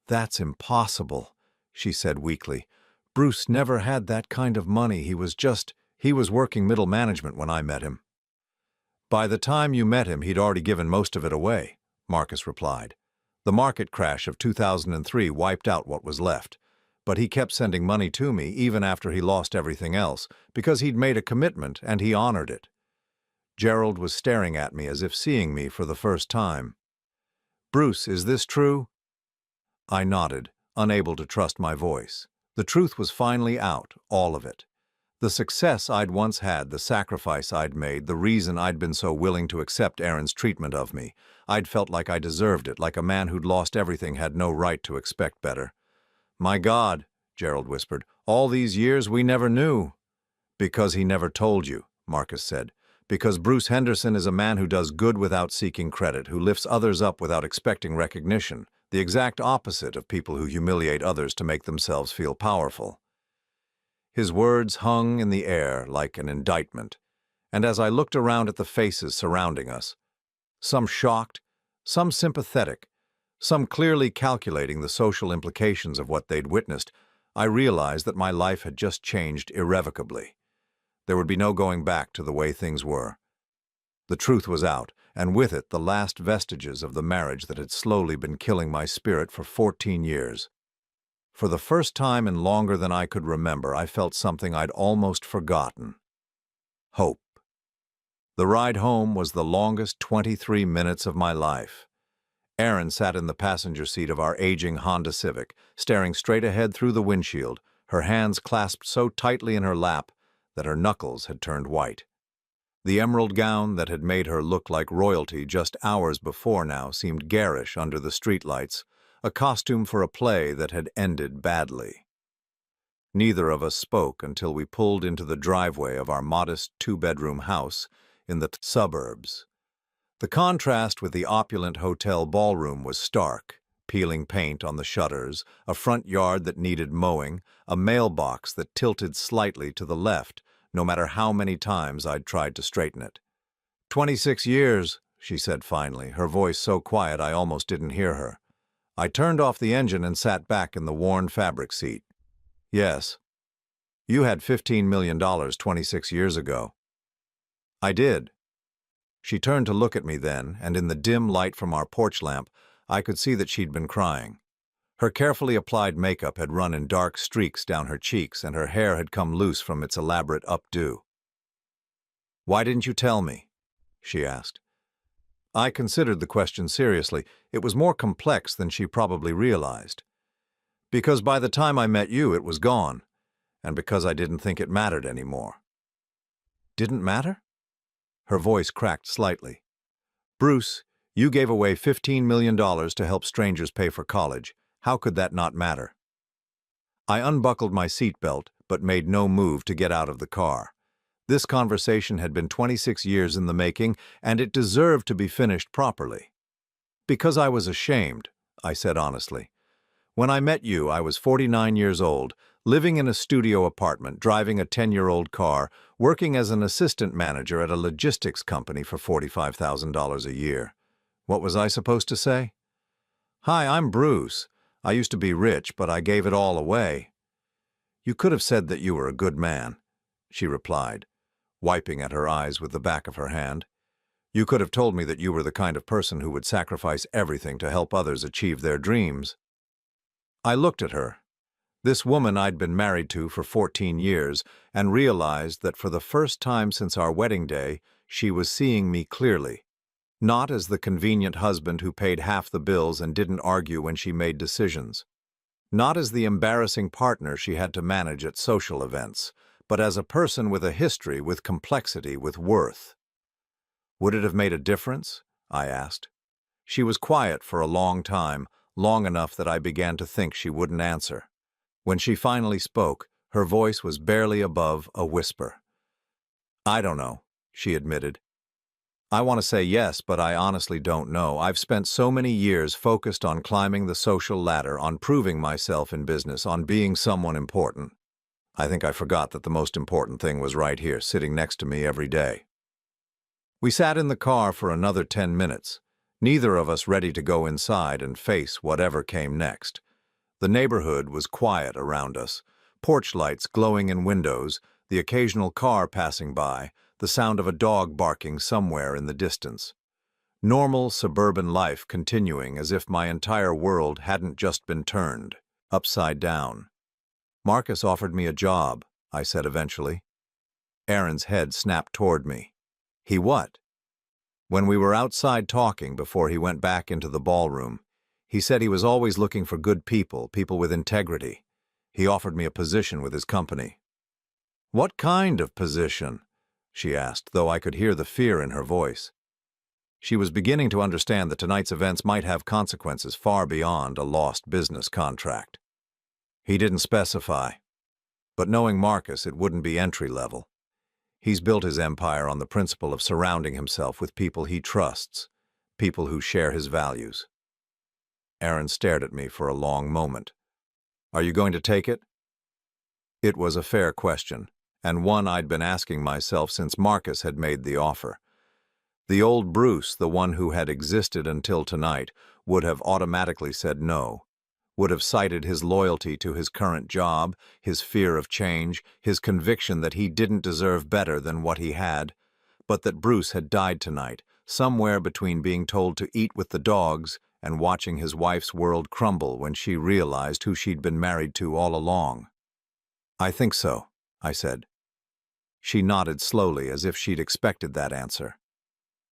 "That's impossible," she said weakly. "Bruce never had that kind of money. He was working middle management when I met him." "By the time you met him, he'd already given most of it away," Marcus replied. "The market crash of 2003 wiped out what was left. But he kept sending money to me even after he lost everything else, because he'd made a commitment and he honored it." Gerald was staring at me as if seeing me for the first time. "Bruce, is this true?" I nodded, unable to trust my voice. The truth was finally out, all of it. The success I'd once had, the sacrifice I'd made, the reason I'd been so willing to accept Erin's treatment of me. I'd felt like I deserved it, like a man who'd lost everything had no right to expect better. "My God," Gerald whispered, "all these years we never knew." "Because he never told you," Marcus said. "Because Bruce Henderson is a man who does good without seeking credit, who lifts others up without expecting recognition, the exact opposite of people who humiliate others to make themselves feel powerful." His words hung in the air like an indictment, and as I looked around at the faces surrounding us, some shocked, some sympathetic, some clearly calculating the social implications of what they'd witnessed, I realized that my life had just changed irrevocably. There would be no going back to the way things were. The truth was out, and with it the last vestiges of the marriage that had slowly been killing my spirit for 14 years. For the first time in longer than I could remember, I felt something I'd almost forgotten. Hope. The ride home was the longest 23 minutes of my life. Erin sat in the passenger seat of our aging Honda Civic, staring straight ahead through the windshield, her hands clasped so tightly in her lap that her knuckles had turned white. The emerald gown that had made her look like royalty just hours before now seemed garish under the streetlights, a costume for a play that had ended badly. Neither of us spoke until we pulled into the driveway of our modest two-bedroom house in the suburbs. The contrast with the opulent hotel ballroom was stark. Peeling paint on the shutters, a front yard that needed mowing, a mailbox that tilted slightly to the left, no matter how many times I'd tried to straighten it. 26 years, she said finally, her voice so quiet I almost didn't hear her. I turned off the engine and sat back in the worn fabric seat. "Yes. You had $15 million 26 years ago." "I did." She turned to look at me then, and in the dim light from our porch lamp, I could see that she'd been crying. Her carefully applied makeup had run in dark streaks down her cheeks, and her hair had come loose from its elaborate updo. "Why didn't you tell me?" she asked. I considered the question seriously. It was more complex than she probably realized. "Because by the time I met you, it was gone, and because I didn't think it mattered anymore." "Didn't matter?" Her voice cracked slightly. "Bruce, you gave away $15 million to help strangers pay for college. How could that not matter?" I unbuckled my seatbelt, but made no move to get out of the car. This conversation had been 26 years in the making, and it deserved to be finished properly. "Because I was ashamed," I said honestly. "When I met you, I was 49 years old, living in a studio apartment, driving a 10-year-old car, working as an assistant manager at a logistics company for $45,000 a year. What was I supposed to say? 'Hi, I'm Bruce. I used to be rich, but I gave it all away.' You could have said that you were a good man," she replied, wiping at her eyes with the back of her hand. "You could have told me that you were the kind of person who would sacrifice everything to help others achieve their dreams." I looked at her, this woman I'd been married to for 14 years, and realized that for the first time since our wedding day, she was seeing me clearly. Not as the convenient husband who paid half the bills and didn't argue when she made decisions. Not as the embarrassing partner she had to manage at social events, but as a person with a history, with complexity, with worth. "Would it have made a difference?" I asked. She was quiet for a long time, long enough that I began to think she wouldn't answer. When she finally spoke, her voice was barely above a whisper. "I don't know," she admitted. "I want to say yes, but I honestly don't know. I've spent so many years focused on climbing the social ladder, on proving myself in business, on being someone important. I think I forgot that the most important thing was right here, sitting next to me every day." We sat in the car for another 10 minutes, neither of us ready to go inside and face whatever came next. The neighborhood was quiet around us, porch lights glowing in windows, the occasional car passing by, the sound of a dog barking somewhere in the distance. Normal suburban life continuing as if my entire world hadn't just been turned upside down. "Marcus offered me a job," I said eventually. Aaron's head snapped toward me. "He what?" "When we were outside talking before he went back into the ballroom, he said he was always looking for good people, people with integrity. He offered me a position with his company." "What kind of position?" she asked, though I could hear the fear in her voice. She was beginning to understand that tonight's events might have consequences far beyond a lost business contract. "He didn't specify. But knowing Marcus, it wouldn't be entry level. He's built his empire on the principle of surrounding himself with people he trusts, people who share his values." Aaron stared at me for a long moment. "Are you going to take it?" It was a fair question, and one I'd been asking myself since Marcus had made the offer. The old Bruce, the one who had existed until tonight, would have automatically said no, would have cited his loyalty to his current job, his fear of change, his conviction that he didn't deserve better than what he had, but that Bruce had died tonight, somewhere between being told to eat with the dogs and watching his wife's world crumble when she realized who she'd been married to all along. "I think so," I said. She nodded slowly as if she'd expected that answer.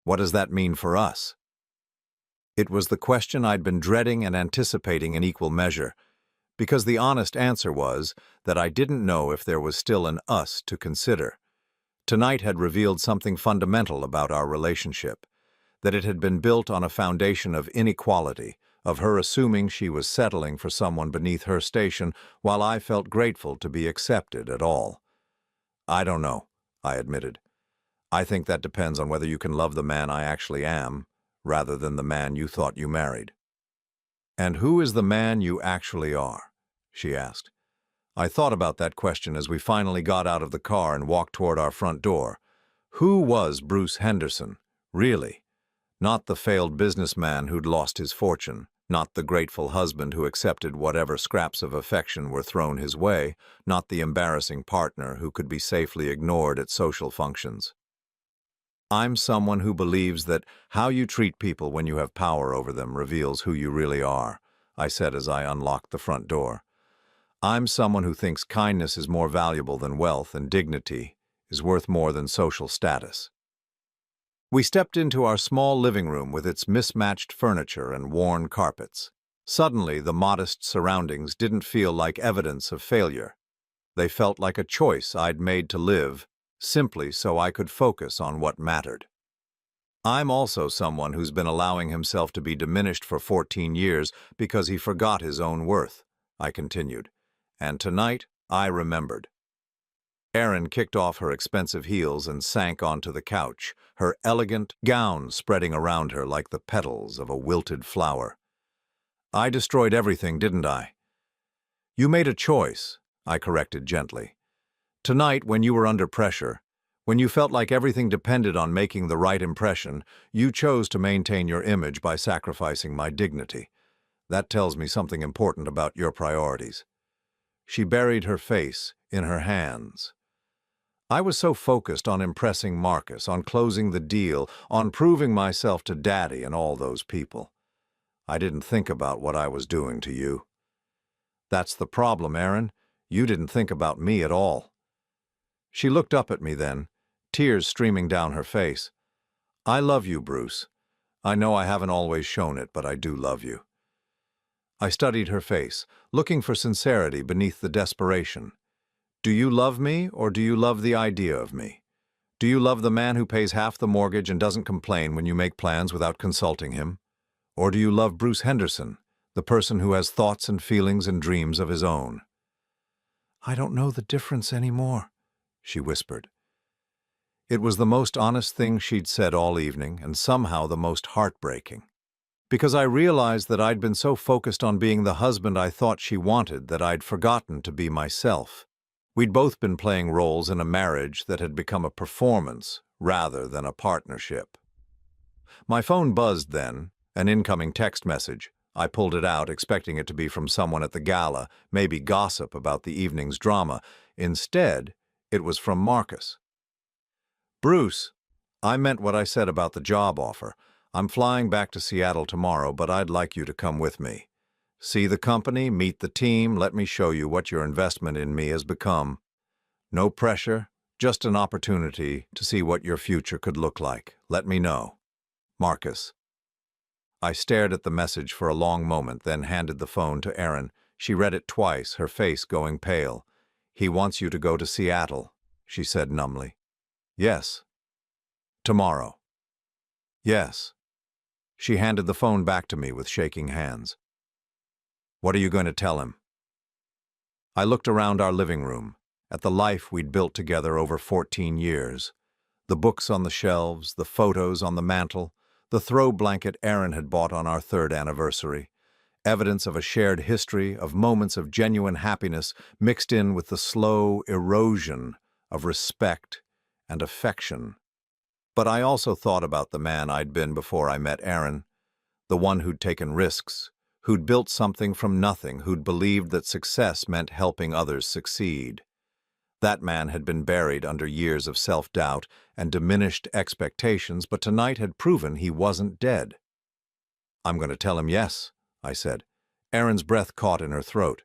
"What does that mean for us?" It was the question I'd been dreading and anticipating in equal measure, because the honest answer was that I didn't know if there was still an us to consider. Tonight had revealed something fundamental about our relationship, that it had been built on a foundation of inequality, of her assuming she was settling for someone beneath her station, while I felt grateful to be accepted at all. "I don't know," I admitted. "I think that depends on whether you can love the man I actually am, rather than the man you thought you married." "And who is the man you actually are?" she asked. I thought about that question as we finally got out of the car and walked toward our front door. Who was Bruce Henderson, really? Not the failed businessman who'd lost his fortune, not the grateful husband who accepted whatever scraps of affection were thrown his way, not the embarrassing partner who could be safely ignored at social functions. I'm someone who believes that how you treat people when you have power over them reveals who you really are. I said as I unlocked the front door. I'm someone who thinks kindness is more valuable than wealth and dignity is worth more than social status. We stepped into our small living room with its mismatched furniture and worn carpets. Suddenly, the modest surroundings didn't feel like evidence of failure. They felt like a choice I'd made to live, simply so I could focus on what mattered. I'm also someone who's been allowing himself to be diminished for 14 years because he forgot his own worth, I continued. And tonight, I remembered. Erin kicked off her expensive heels and sank onto the couch, her elegant gown spreading around her like the petals of a wilted flower. I destroyed everything, didn't I? You made a choice, I corrected gently. Tonight, when you were under pressure, when you felt like everything depended on making the right impression, you chose to maintain your image by sacrificing my dignity. That tells me something important about your priorities. She buried her face in her hands. I was so focused on impressing Marcus, on closing the deal, on proving myself to Daddy and all those people. I didn't think about what I was doing to you. That's the problem, Erin. You didn't think about me at all. She looked up at me then, tears streaming down her face. I love you, Bruce. I know I haven't always shown it, but I do love you. I studied her face, looking for sincerity beneath the desperation. Do you love me, or do you love the idea of me? Do you love the man who pays half the mortgage and doesn't complain when you make plans without consulting him? Or do you love Bruce Henderson, the person who has thoughts and feelings and dreams of his own? I don't know the difference anymore, she whispered. It was the most honest thing she'd said all evening, and somehow the most heartbreaking. Because I realized that I'd been so focused on being the husband I thought she wanted that I'd forgotten to be myself. We'd both been playing roles in a marriage that had become a performance rather than a partnership. My phone buzzed then, an incoming text message. I pulled it out, expecting it to be from someone at the gala, maybe gossip about the evening's drama. Instead, it was from Marcus. Bruce, I meant what I said about the job offer. I'm flying back to Seattle tomorrow, but I'd like you to come with me. See the company, meet the team, let me show you what your investment in me has become. No pressure, just an opportunity to see what your future could look like. Let me know. Marcus. I stared at the message for a long moment, then handed the phone to Erin. She read it twice, her face going pale. He wants you to go to Seattle, she said numbly. Yes. Tomorrow. Yes. She handed the phone back to me with shaking hands. What are you going to tell him? I looked around our living room, at the life we'd built together over 14 years. The books on the shelves, the photos on the mantel, the throw blanket Erin had bought on our 3rd anniversary. Evidence of a shared history, of moments of genuine happiness mixed in with the slow erosion of respect and affection. But I also thought about the man I'd been before I met Erin, the one who'd taken risks, who'd built something from nothing, who'd believed that success meant helping others succeed. That man had been buried under years of self-doubt and diminished expectations, but tonight had proven he wasn't dead. I'm going to tell him yes, I said. Erin's breath caught in her throat.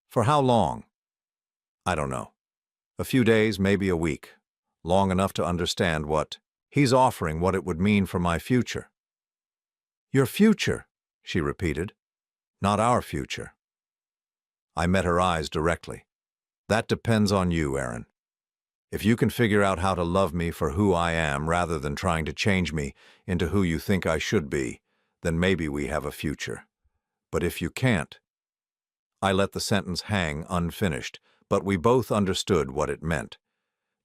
For how long? I don't know. A few days, maybe a week. Long enough to understand what he's offering, what it would mean for my future. Your future, she repeated. Not our future. I met her eyes directly. That depends on you, Erin. If you can figure out how to love me for who I am rather than trying to change me into who you think I should be, then maybe we have a future. But if you can't... I let the sentence hang unfinished, but we both understood what it meant.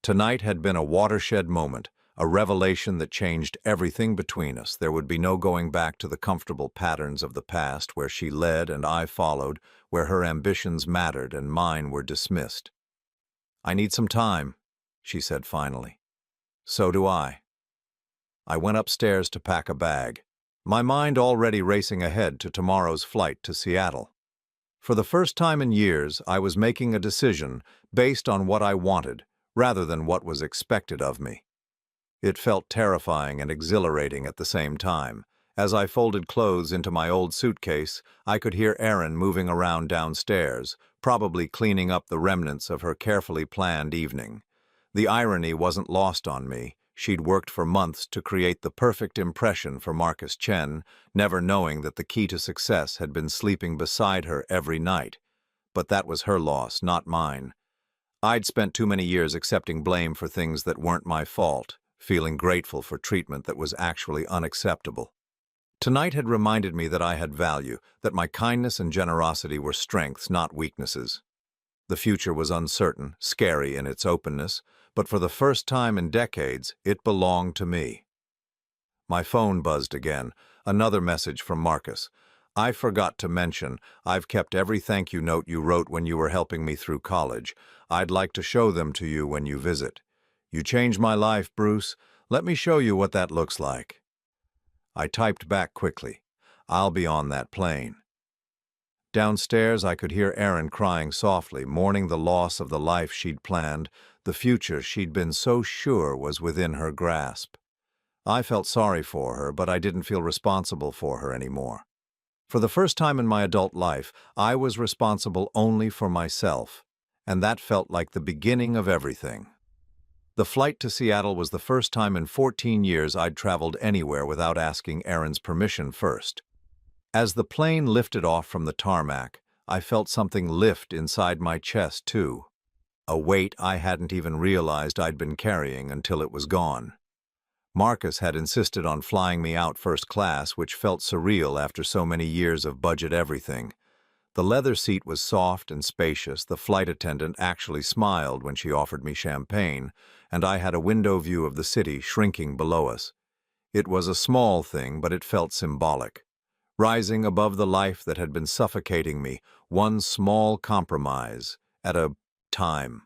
Tonight had been a watershed moment, a revelation that changed everything between us. There would be no going back to the comfortable patterns of the past where she led and I followed, where her ambitions mattered and mine were dismissed. I need some time, she said finally. So do I. I went upstairs to pack a bag, my mind already racing ahead to tomorrow's flight to Seattle. For the first time in years, I was making a decision based on what I wanted, rather than what was expected of me. It felt terrifying and exhilarating at the same time, As I folded clothes into my old suitcase, I could hear Erin moving around downstairs, probably cleaning up the remnants of her carefully planned evening. The irony wasn't lost on me. She'd worked for months to create the perfect impression for Marcus Chen, never knowing that the key to success had been sleeping beside her every night. But that was her loss, not mine. I'd spent too many years accepting blame for things that weren't my fault, feeling grateful for treatment that was actually unacceptable. Tonight had reminded me that I had value, that my kindness and generosity were strengths, not weaknesses. The future was uncertain, scary in its openness, but for the first time in decades, it belonged to me. My phone buzzed again, another message from Marcus. I forgot to mention, I've kept every thank you note you wrote when you were helping me through college. I'd like to show them to you when you visit. You changed my life, Bruce. Let me show you what that looks like. I typed back quickly. I'll be on that plane. Downstairs, I could hear Erin crying softly, mourning the loss of the life she'd planned, the future she'd been so sure was within her grasp. I felt sorry for her, but I didn't feel responsible for her anymore. For the first time in my adult life, I was responsible only for myself, and that felt like the beginning of everything. The flight to Seattle was the first time in 14 years I'd traveled anywhere without asking Erin's permission first. As the plane lifted off from the tarmac, I felt something lift inside my chest, too. A weight I hadn't even realized I'd been carrying until it was gone. Marcus had insisted on flying me out first class, which felt surreal after so many years of budget everything. The leather seat was soft and spacious. The flight attendant actually smiled when she offered me champagne, and I had a window view of the city shrinking below us. It was a small thing, but it felt symbolic. Rising above the life that had been suffocating me, one small compromise at a time.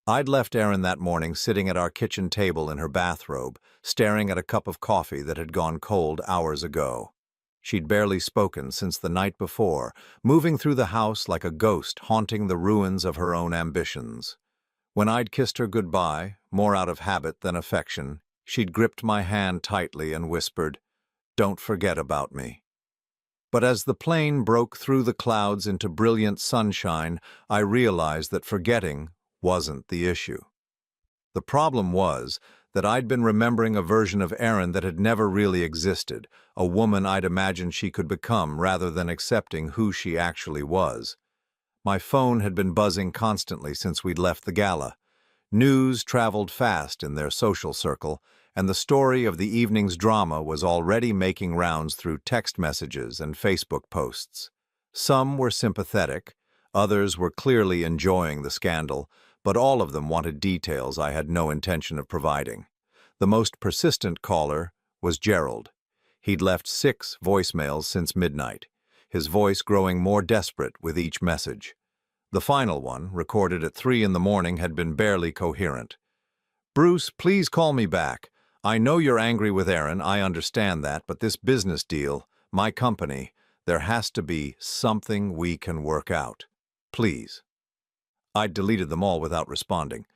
I'd left Erin that morning sitting at our kitchen table in her bathrobe, staring at a cup of coffee that had gone cold hours ago. She'd barely spoken since the night before, moving through the house like a ghost haunting the ruins of her own ambitions. When I'd kissed her goodbye, more out of habit than affection, she'd gripped my hand tightly and whispered, "Don't forget about me." But as the plane broke through the clouds into brilliant sunshine, I realized that forgetting wasn't the issue. The problem was that I'd been remembering a version of Erin that had never really existed, a woman I'd imagined she could become rather than accepting who she actually was. My phone had been buzzing constantly since we'd left the gala. News traveled fast in their social circle, and the story of the evening's drama was already making rounds through text messages and Facebook posts. Some were sympathetic, others were clearly enjoying the scandal, but all of them wanted details I had no intention of providing. The most persistent caller was Gerald. He'd left 6 voicemails since midnight, his voice growing more desperate with each message. The final one, recorded at 3 in the morning, had been barely coherent. "Bruce, please call me back. I know you're angry with Erin, I understand that, but this business deal, my company, there has to be something we can work out. Please." I'd deleted them all without responding.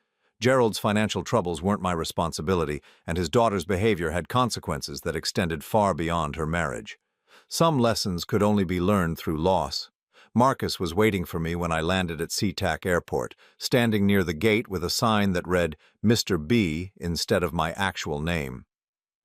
Gerald's financial troubles weren't my responsibility, and his daughter's behavior had consequences that extended far beyond her marriage. Some lessons could only be learned through loss. Marcus was waiting for me when I landed at SeaTac Airport, standing near the gate with a sign that read Mr. B instead of my actual name.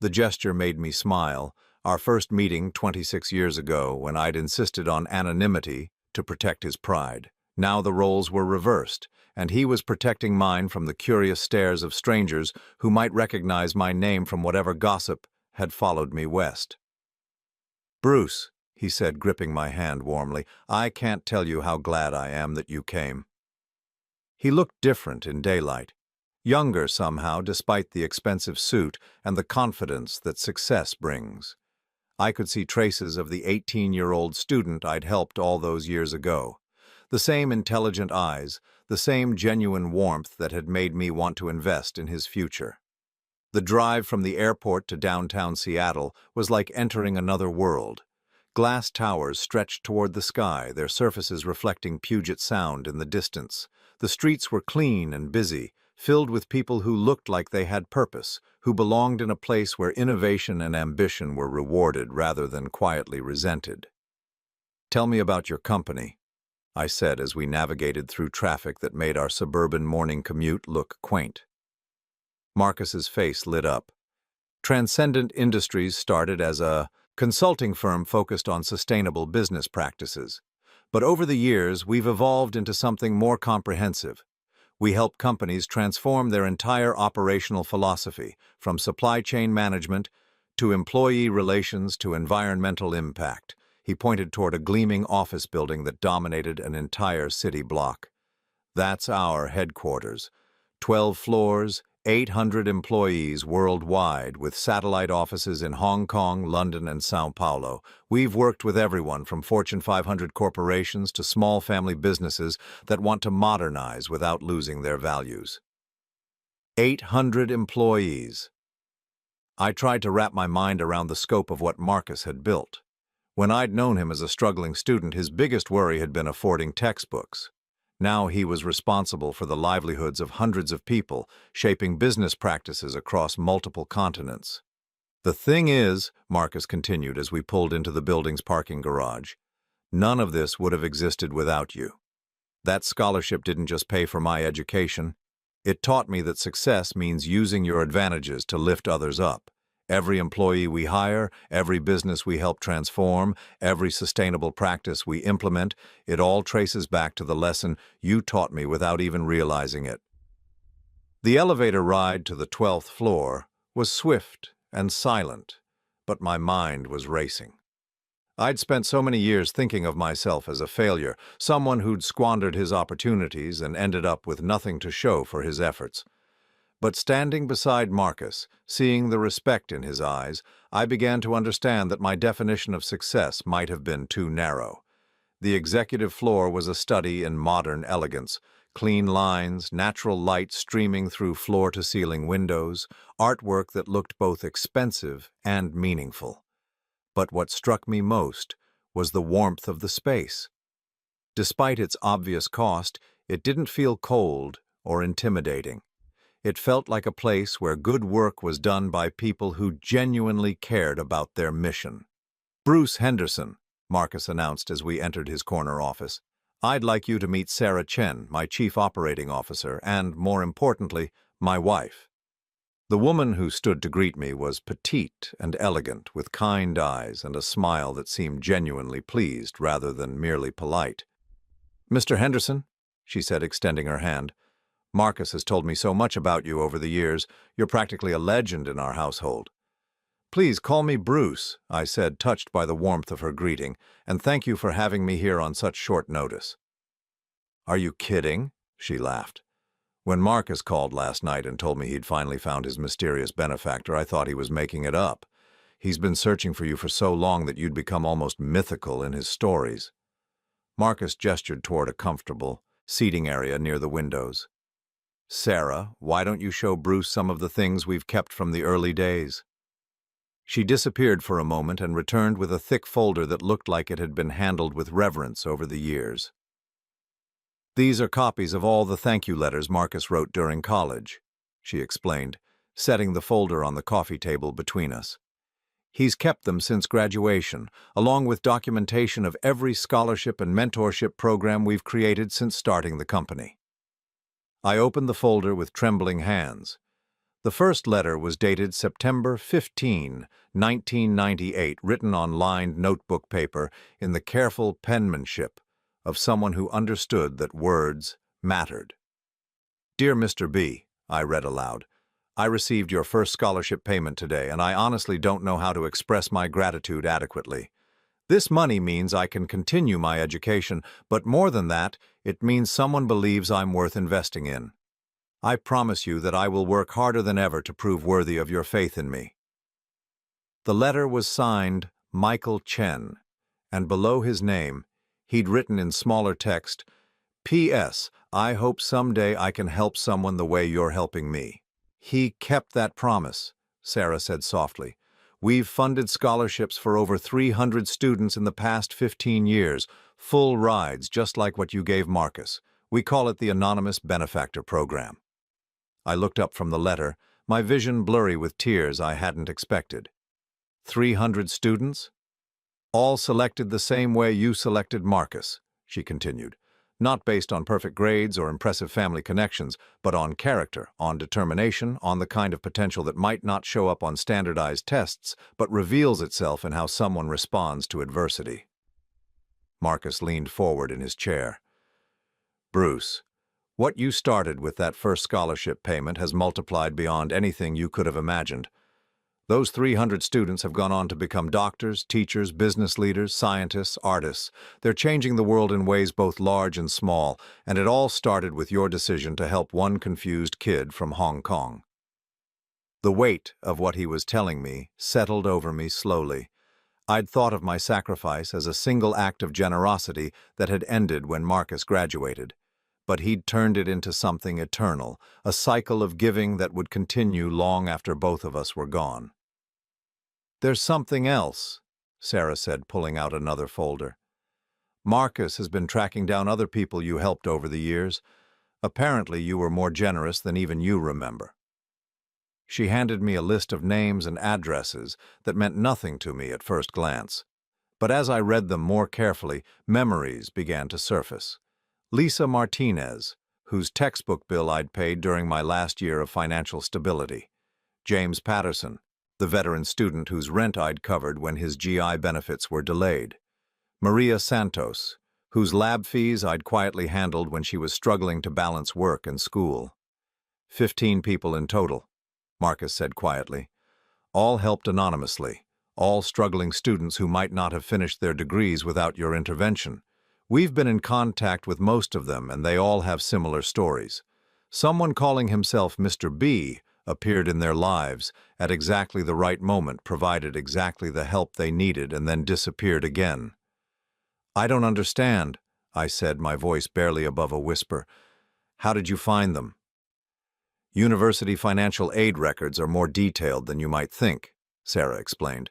The gesture made me smile, our first meeting 26 years ago when I'd insisted on anonymity to protect his pride. Now the roles were reversed, and he was protecting mine from the curious stares of strangers who might recognize my name from whatever gossip had followed me west. "Bruce," he said, gripping my hand warmly, "I can't tell you how glad I am that you came." He looked different in daylight, younger somehow despite the expensive suit and the confidence that success brings. I could see traces of the 18-year-old student I'd helped all those years ago. The same intelligent eyes, the same genuine warmth that had made me want to invest in his future. The drive from the airport to downtown Seattle was like entering another world. Glass towers stretched toward the sky, their surfaces reflecting Puget Sound in the distance. The streets were clean and busy, filled with people who looked like they had purpose, who belonged in a place where innovation and ambition were rewarded rather than quietly resented. "Tell me about your company," I said as we navigated through traffic that made our suburban morning commute look quaint. Marcus's face lit up. Transcendent Industries started as a consulting firm focused on sustainable business practices. But over the years, we've evolved into something more comprehensive. We help companies transform their entire operational philosophy, from supply chain management to employee relations to environmental impact. He pointed toward a gleaming office building that dominated an entire city block. That's our headquarters. 12 floors, 800 employees worldwide, with satellite offices in Hong Kong, London, and São Paulo. We've worked with everyone from Fortune 500 corporations to small family businesses that want to modernize without losing their values. 800 employees. I tried to wrap my mind around the scope of what Marcus had built. When I'd known him as a struggling student, his biggest worry had been affording textbooks. Now he was responsible for the livelihoods of hundreds of people, shaping business practices across multiple continents. "The thing is," Marcus continued as we pulled into the building's parking garage, "none of this would have existed without you. That scholarship didn't just pay for my education. It taught me that success means using your advantages to lift others up. Every employee we hire, every business we help transform, every sustainable practice we implement, it all traces back to the lesson you taught me without even realizing it." The elevator ride to the 12th floor was swift and silent, but my mind was racing. I'd spent so many years thinking of myself as a failure, someone who'd squandered his opportunities and ended up with nothing to show for his efforts. But standing beside Marcus, seeing the respect in his eyes, I began to understand that my definition of success might have been too narrow. The executive floor was a study in modern elegance: clean lines, natural light streaming through floor-to-ceiling windows, artwork that looked both expensive and meaningful. But what struck me most was the warmth of the space. Despite its obvious cost, it didn't feel cold or intimidating. It felt like a place where good work was done by people who genuinely cared about their mission. "Bruce Henderson," Marcus announced as we entered his corner office. "I'd like you to meet Sarah Chen, my chief operating officer, and, more importantly, my wife." The woman who stood to greet me was petite and elegant, with kind eyes and a smile that seemed genuinely pleased rather than merely polite. "Mr. Henderson," she said, extending her hand, "Marcus has told me so much about you over the years. You're practically a legend in our household." "Please call me Bruce," I said, touched by the warmth of her greeting, "and thank you for having me here on such short notice." "Are you kidding?" she laughed. "When Marcus called last night and told me he'd finally found his mysterious benefactor, I thought he was making it up. He's been searching for you for so long that you'd become almost mythical in his stories." Marcus gestured toward a comfortable seating area near the windows. "Sarah, why don't you show Bruce some of the things we've kept from the early days?" She disappeared for a moment and returned with a thick folder that looked like it had been handled with reverence over the years. "These are copies of all the thank you letters Marcus wrote during college," she explained, setting the folder on the coffee table between us. "He's kept them since graduation, along with documentation of every scholarship and mentorship program we've created since starting the company." I opened the folder with trembling hands. The first letter was dated September 15, 1998, written on lined notebook paper in the careful penmanship of someone who understood that words mattered. "Dear Mr. B," I read aloud, "I received your first scholarship payment today, and I honestly don't know how to express my gratitude adequately. This money means I can continue my education, but more than that, it means someone believes I'm worth investing in. I promise you that I will work harder than ever to prove worthy of your faith in me." The letter was signed Michael Chen, and below his name, he'd written in smaller text, "P.S. I hope someday I can help someone the way you're helping me." "He kept that promise," Sarah said softly. "We've funded scholarships for over 300 students in the past 15 years, full rides just like what you gave Marcus. We call it the Anonymous Benefactor Program." I looked up from the letter, my vision blurry with tears I hadn't expected. 300 students? All selected the same way you selected Marcus, she continued. Not based on perfect grades or impressive family connections, but on character, on determination, on the kind of potential that might not show up on standardized tests, but reveals itself in how someone responds to adversity. Marcus leaned forward in his chair. Bruce, what you started with that first scholarship payment has multiplied beyond anything you could have imagined. Those 300 students have gone on to become doctors, teachers, business leaders, scientists, artists. They're changing the world in ways both large and small, and it all started with your decision to help one confused kid from Hong Kong. The weight of what he was telling me settled over me slowly. I'd thought of my sacrifice as a single act of generosity that had ended when Marcus graduated. But he'd turned it into something eternal, a cycle of giving that would continue long after both of us were gone. There's something else, Sarah said, pulling out another folder. Marcus has been tracking down other people you helped over the years. Apparently you were more generous than even you remember. She handed me a list of names and addresses that meant nothing to me at first glance. But as I read them more carefully, memories began to surface. Lisa Martinez, whose textbook bill I'd paid during my last year of financial stability. James Patterson, the veteran student whose rent I'd covered when his GI benefits were delayed. Maria Santos, whose lab fees I'd quietly handled when she was struggling to balance work and school. 15 people in total, Marcus said quietly. All helped anonymously, all struggling students who might not have finished their degrees without your intervention. We've been in contact with most of them, and they all have similar stories. Someone calling himself Mr. B appeared in their lives at exactly the right moment, provided exactly the help they needed, and then disappeared again. I don't understand, I said, my voice barely above a whisper. How did you find them? University financial aid records are more detailed than you might think, Sarah explained,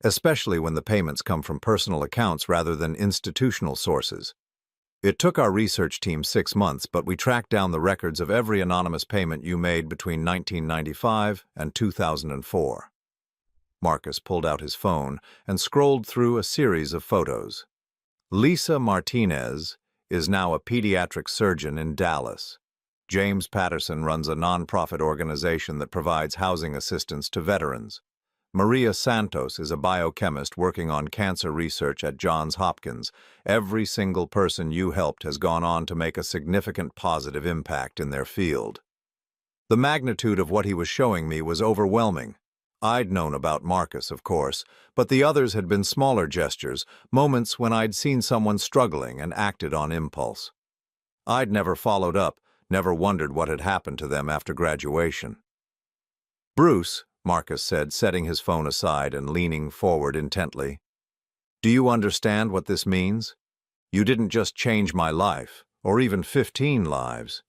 especially when the payments come from personal accounts rather than institutional sources. It took our research team 6 months, but we tracked down the records of every anonymous payment you made between 1995 and 2004. Marcus pulled out his phone and scrolled through a series of photos. Lisa Martinez is now a pediatric surgeon in Dallas. James Patterson runs a nonprofit organization that provides housing assistance to veterans. Maria Santos is a biochemist working on cancer research at Johns Hopkins. Every single person you helped has gone on to make a significant positive impact in their field. The magnitude of what he was showing me was overwhelming. I'd known about Marcus, of course, but the others had been smaller gestures, moments when I'd seen someone struggling and acted on impulse. I'd never followed up, never wondered what had happened to them after graduation. Bruce, Marcus said, setting his phone aside and leaning forward intently. Do you understand what this means? You didn't just change my life, or even 15 lives.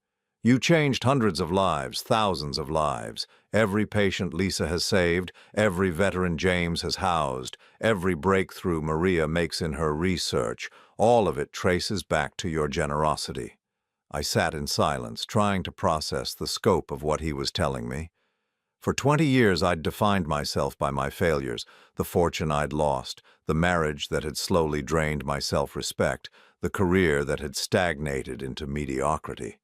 You changed hundreds of lives, thousands of lives. Every patient Lisa has saved, every veteran James has housed, every breakthrough Maria makes in her research, all of it traces back to your generosity. I sat in silence, trying to process the scope of what he was telling me. For 20 years I'd defined myself by my failures, the fortune I'd lost, the marriage that had slowly drained my self-respect, the career that had stagnated into mediocrity.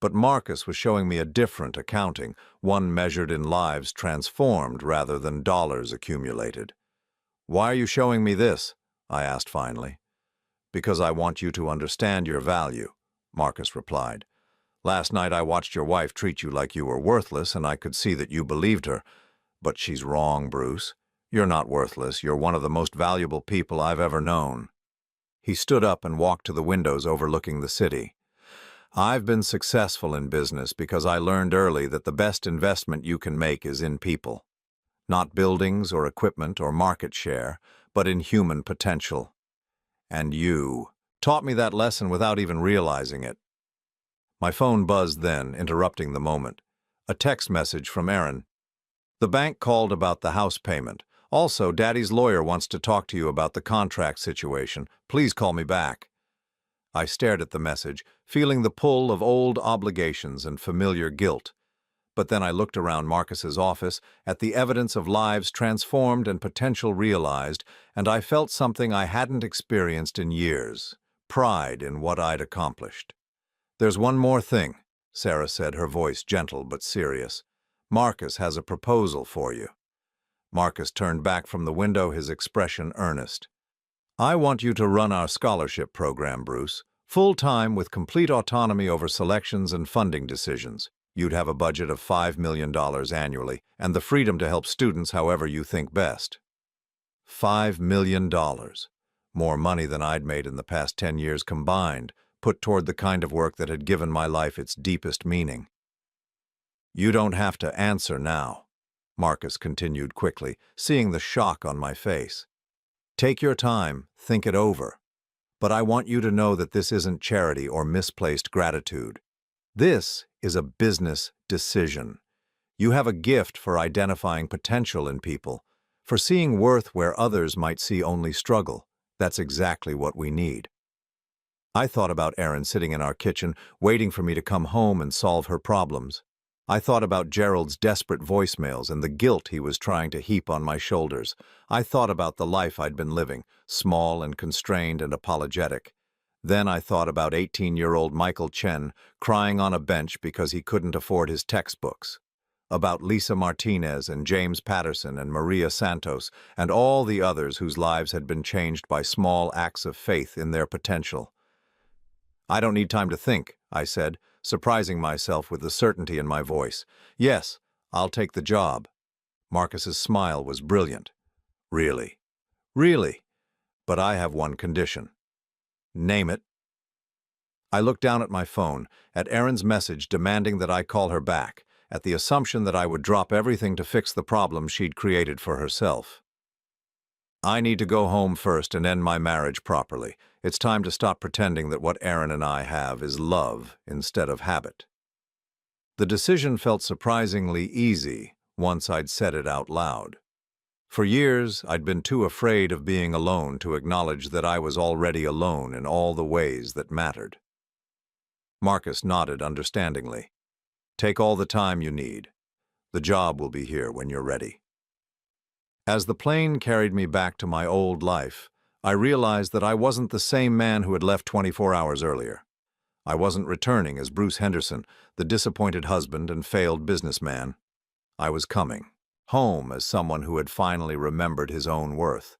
But Marcus was showing me a different accounting, one measured in lives transformed rather than dollars accumulated. Why are you showing me this? I asked finally. Because I want you to understand your value, Marcus replied. Last night I watched your wife treat you like you were worthless, and I could see that you believed her. But she's wrong, Bruce. You're not worthless. You're one of the most valuable people I've ever known. He stood up and walked to the windows overlooking the city. I've been successful in business because I learned early that the best investment you can make is in people. Not buildings or equipment or market share, but in human potential. And you taught me that lesson without even realizing it. My phone buzzed then, interrupting the moment. A text message from Aaron. The bank called about the house payment. Also, Daddy's lawyer wants to talk to you about the contract situation. Please call me back. I stared at the message, feeling the pull of old obligations and familiar guilt. But then I looked around Marcus's office at the evidence of lives transformed and potential realized, and I felt something I hadn't experienced in years: pride in what I'd accomplished. "There's one more thing," Sarah said, her voice gentle but serious. "Marcus has a proposal for you." Marcus turned back from the window, his expression earnest. "I want you to run our scholarship program, Bruce, full-time with complete autonomy over selections and funding decisions. You'd have a budget of $5 million annually and the freedom to help students however you think best." $5 million. More money than I'd made in the past 10 years combined, put toward the kind of work that had given my life its deepest meaning. "You don't have to answer now," Marcus continued quickly, seeing the shock on my face. "Take your time, think it over. But I want you to know that this isn't charity or misplaced gratitude. This is a business decision. You have a gift for identifying potential in people, for seeing worth where others might see only struggle. That's exactly what we need." I thought about Erin sitting in our kitchen, waiting for me to come home and solve her problems. I thought about Gerald's desperate voicemails and the guilt he was trying to heap on my shoulders. I thought about the life I'd been living, small and constrained and apologetic. Then I thought about 18-year-old Michael Chen crying on a bench because he couldn't afford his textbooks. About Lisa Martinez and James Patterson and Maria Santos and all the others whose lives had been changed by small acts of faith in their potential. "I don't need time to think," I said, surprising myself with the certainty in my voice. "Yes, I'll take the job." Marcus's smile was brilliant. "Really?" "Really. But I have one condition." "Name it." I looked down at my phone, at Erin's message demanding that I call her back, at the assumption that I would drop everything to fix the problem she'd created for herself. "I need to go home first and end my marriage properly. It's time to stop pretending that what Erin and I have is love instead of habit." The decision felt surprisingly easy once I'd said it out loud. For years, I'd been too afraid of being alone to acknowledge that I was already alone in all the ways that mattered. Marcus nodded understandingly. "Take all the time you need. The job will be here when you're ready." As the plane carried me back to my old life, I realized that I wasn't the same man who had left 24 hours earlier. I wasn't returning as Bruce Henderson, the disappointed husband and failed businessman. I was coming home as someone who had finally remembered his own worth.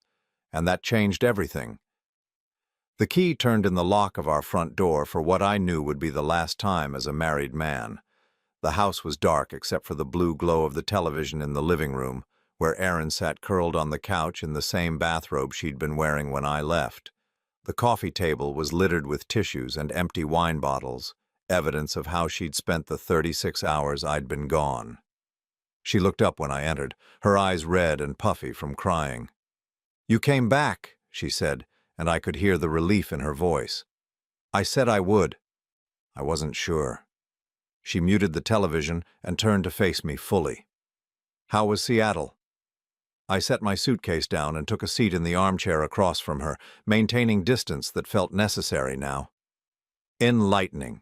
And that changed everything. The key turned in the lock of our front door for what I knew would be the last time as a married man. The house was dark except for the blue glow of the television in the living room, where Erin sat curled on the couch in the same bathrobe she'd been wearing when I left. The coffee table was littered with tissues and empty wine bottles, evidence of how she'd spent the 36 hours I'd been gone. She looked up when I entered, her eyes red and puffy from crying. "You came back," she said, and I could hear the relief in her voice. "I said I would. I wasn't sure." She muted the television and turned to face me fully. "How was Seattle?" I set my suitcase down and took a seat in the armchair across from her, maintaining distance that felt necessary now. "Enlightening."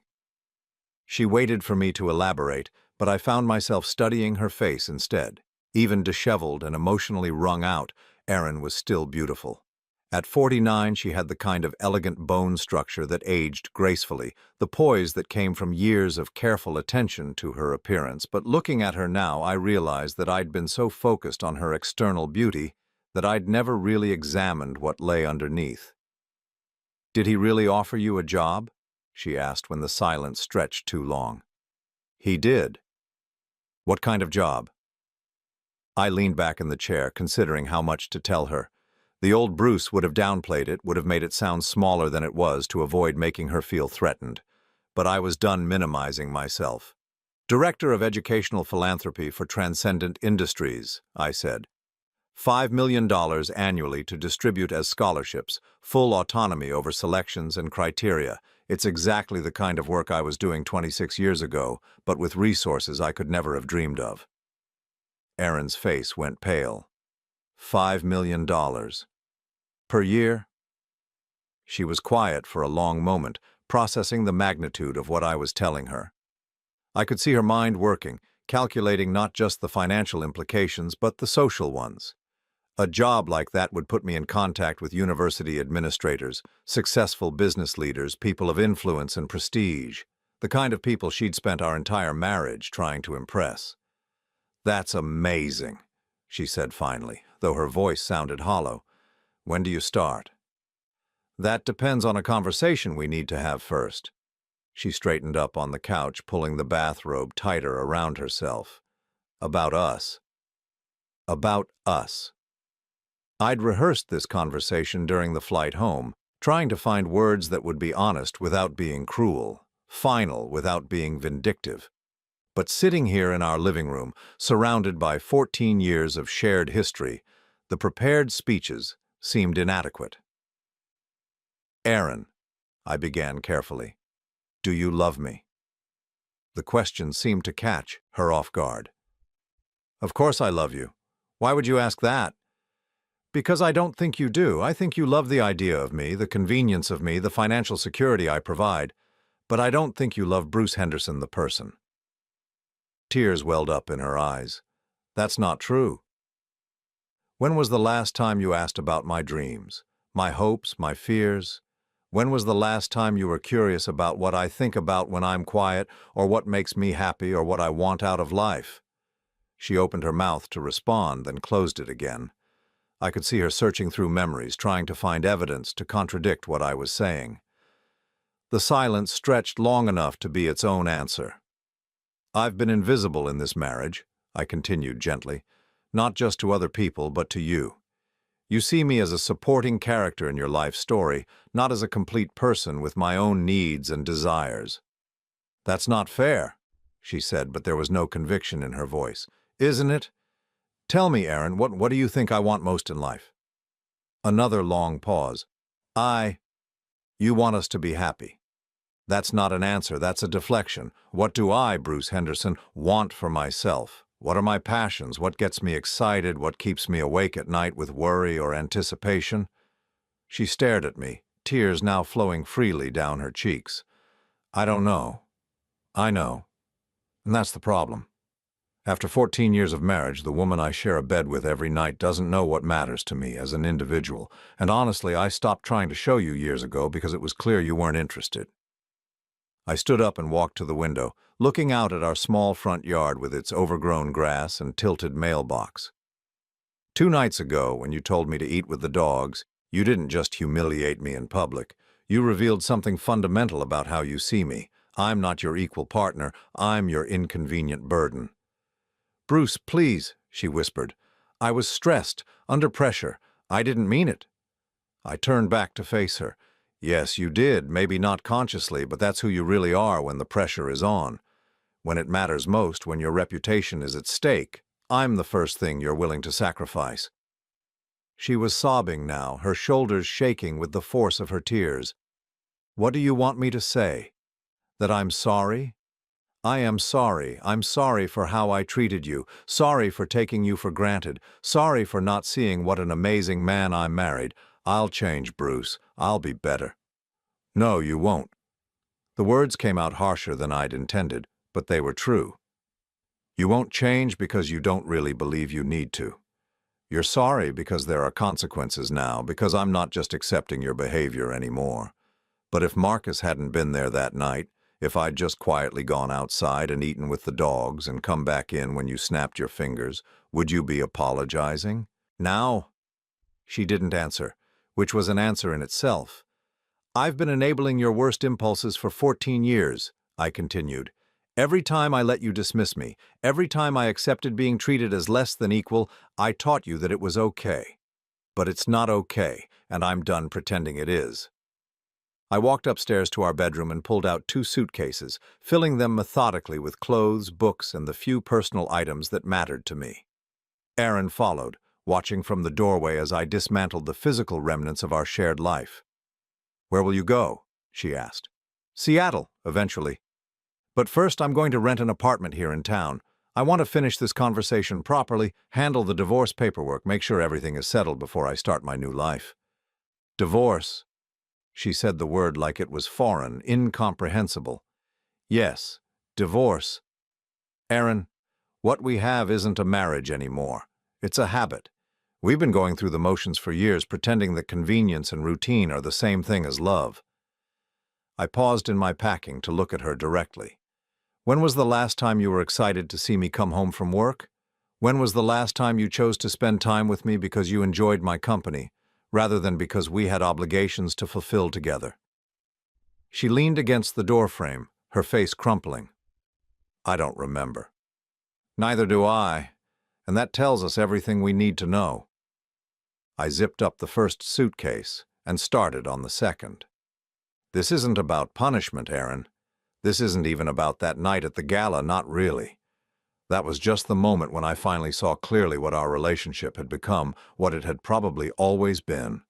She waited for me to elaborate, but I found myself studying her face instead. Even disheveled and emotionally wrung out, Erin was still beautiful. At 49, she had the kind of elegant bone structure that aged gracefully, the poise that came from years of careful attention to her appearance. But looking at her now, I realized that I'd been so focused on her external beauty that I'd never really examined what lay underneath. "Did he really offer you a job?" she asked when the silence stretched too long. "He did." "What kind of job?" I leaned back in the chair, considering how much to tell her. The old Bruce would have downplayed it, would have made it sound smaller than it was to avoid making her feel threatened. But I was done minimizing myself. "Director of Educational Philanthropy for Transcendent Industries," I said. $5 million annually to distribute as scholarships, full autonomy over selections and criteria. It's exactly the kind of work I was doing 26 years ago, but with resources I could never have dreamed of. Erin's face went pale. $5 million. Per year? She was quiet for a long moment, processing the magnitude of what I was telling her. I could see her mind working, calculating not just the financial implications, but the social ones. A job like that would put me in contact with university administrators, successful business leaders, people of influence and prestige, the kind of people she'd spent our entire marriage trying to impress. "That's amazing," she said finally, though her voice sounded hollow. "When do you start?" "That depends on a conversation we need to have first." She straightened up on the couch, pulling the bathrobe tighter around herself. "About us." About us. I'd rehearsed this conversation during the flight home, trying to find words that would be honest without being cruel, final without being vindictive. But sitting here in our living room, surrounded by 14 years of shared history, the prepared speeches seemed inadequate. "Aaron," I began carefully, "do you love me?" The question seemed to catch her off guard. "Of course I love you. Why would you ask that?" "Because I don't think you do. I think you love the idea of me, the convenience of me, the financial security I provide. But I don't think you love Bruce Henderson, the person." Tears welled up in her eyes. "That's not true." "When was the last time you asked about my dreams, my hopes, my fears? When was the last time you were curious about what I think about when I'm quiet, or what makes me happy, or what I want out of life?" She opened her mouth to respond, then closed it again. I could see her searching through memories, trying to find evidence to contradict what I was saying. The silence stretched long enough to be its own answer. "I've been invisible in this marriage," I continued gently, "not just to other people, but to you. You see me as a supporting character in your life story, not as a complete person with my own needs and desires." "That's not fair," she said, but there was no conviction in her voice. "Isn't it? Tell me, Aaron, what do you think I want most in life?" Another long pause. You want us to be happy." "That's not an answer, that's a deflection. What do I, Bruce Henderson, want for myself? What are my passions? What gets me excited? What keeps me awake at night with worry or anticipation?" She stared at me, tears now flowing freely down her cheeks. "I don't know. I know. And that's the problem. After 14 years of marriage, the woman I share a bed with every night doesn't know what matters to me as an individual, and honestly, I stopped trying to show you years ago because it was clear you weren't interested." I stood up and walked to the window, looking out at our small front yard with its overgrown grass and tilted mailbox. "2 nights ago, when you told me to eat with the dogs, you didn't just humiliate me in public. You revealed something fundamental about how you see me. I'm not your equal partner. I'm your inconvenient burden." "Bruce, please," she whispered. "I was stressed, under pressure. I didn't mean it." I turned back to face her. "Yes, you did, maybe not consciously, but that's who you really are when the pressure is on. When it matters most, when your reputation is at stake, I'm the first thing you're willing to sacrifice." She was sobbing now, her shoulders shaking with the force of her tears. "What do you want me to say? That I'm sorry? I am sorry. I'm sorry for how I treated you, sorry for taking you for granted, sorry for not seeing what an amazing man I married. I'll change, Bruce. I'll be better." "No, you won't." The words came out harsher than I'd intended, but they were true. "You won't change because you don't really believe you need to. You're sorry because there are consequences now, because I'm not just accepting your behavior anymore. But if Marcus hadn't been there that night, if I'd just quietly gone outside and eaten with the dogs and come back in when you snapped your fingers, would you be apologizing? Now?" She didn't answer, which was an answer in itself. "I've been enabling your worst impulses for 14 years, I continued. "Every time I let you dismiss me, every time I accepted being treated as less than equal, I taught you that it was okay. But it's not okay, and I'm done pretending it is." I walked upstairs to our bedroom and pulled out 2 suitcases, filling them methodically with clothes, books, and the few personal items that mattered to me. Aaron followed, watching from the doorway as I dismantled the physical remnants of our shared life. "Where will you go?" she asked. "Seattle, eventually. But first I'm going to rent an apartment here in town. I want to finish this conversation properly, handle the divorce paperwork, make sure everything is settled before I start my new life." "Divorce?" She said the word like it was foreign, incomprehensible. "Yes, divorce. Aaron, What we have isn't a marriage anymore. It's a habit. We've been going through the motions for years, pretending that convenience and routine are the same thing as love. I paused in my packing to look at her directly. When was the last time you were excited to see me come home from work? When was the last time you chose to spend time with me because you enjoyed my company, rather than because we had obligations to fulfill together? She leaned against the doorframe, her face crumpling. I don't remember. Neither do I, and that tells us everything we need to know. I zipped up the first suitcase and started on the second. This isn't about punishment, Aaron. This isn't even about that night at the gala, not really. That was just the moment when I finally saw clearly what our relationship had become, what it had probably always been.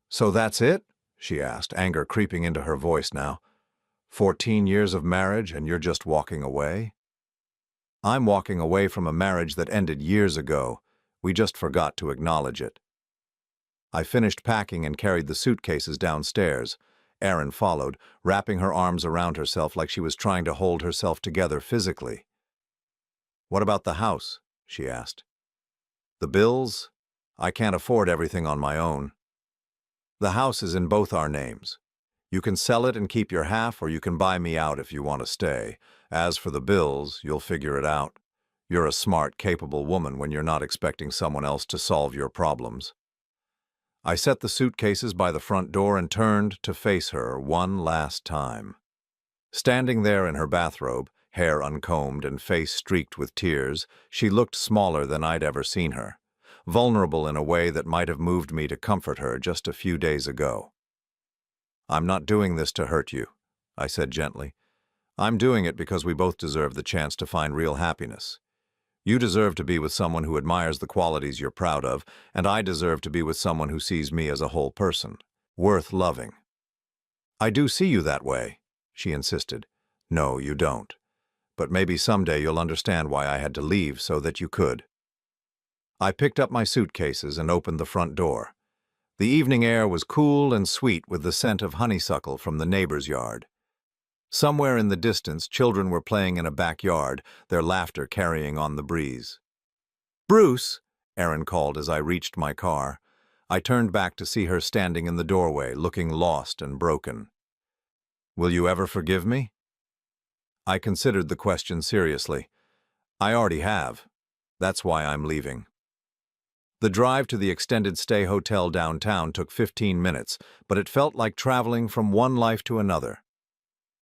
So that's it? She asked, anger creeping into her voice now. 14 years of marriage and you're just walking away? I'm walking away from a marriage that ended years ago. We just forgot to acknowledge it. I finished packing and carried the suitcases downstairs. Erin followed, wrapping her arms around herself like she was trying to hold herself together physically. What about the house? She asked. The bills? I can't afford everything on my own. The house is in both our names. You can sell it and keep your half, or you can buy me out if you want to stay. As for the bills, you'll figure it out. You're a smart, capable woman when you're not expecting someone else to solve your problems. I set the suitcases by the front door and turned to face her one last time. Standing there in her bathrobe, hair uncombed and face streaked with tears, she looked smaller than I'd ever seen her, vulnerable in a way that might have moved me to comfort her just a few days ago. I'm not doing this to hurt you, I said gently. I'm doing it because we both deserve the chance to find real happiness. You deserve to be with someone who admires the qualities you're proud of, and I deserve to be with someone who sees me as a whole person, worth loving. I do see you that way, she insisted. No, you don't. But maybe someday you'll understand why I had to leave so that you could. I picked up my suitcases and opened the front door. The evening air was cool and sweet with the scent of honeysuckle from the neighbor's yard. Somewhere in the distance, children were playing in a backyard, their laughter carrying on the breeze. Bruce, Erin called as I reached my car. I turned back to see her standing in the doorway, looking lost and broken. Will you ever forgive me? I considered the question seriously. I already have. That's why I'm leaving. The drive to the extended stay hotel downtown took 15 minutes, but it felt like traveling from one life to another.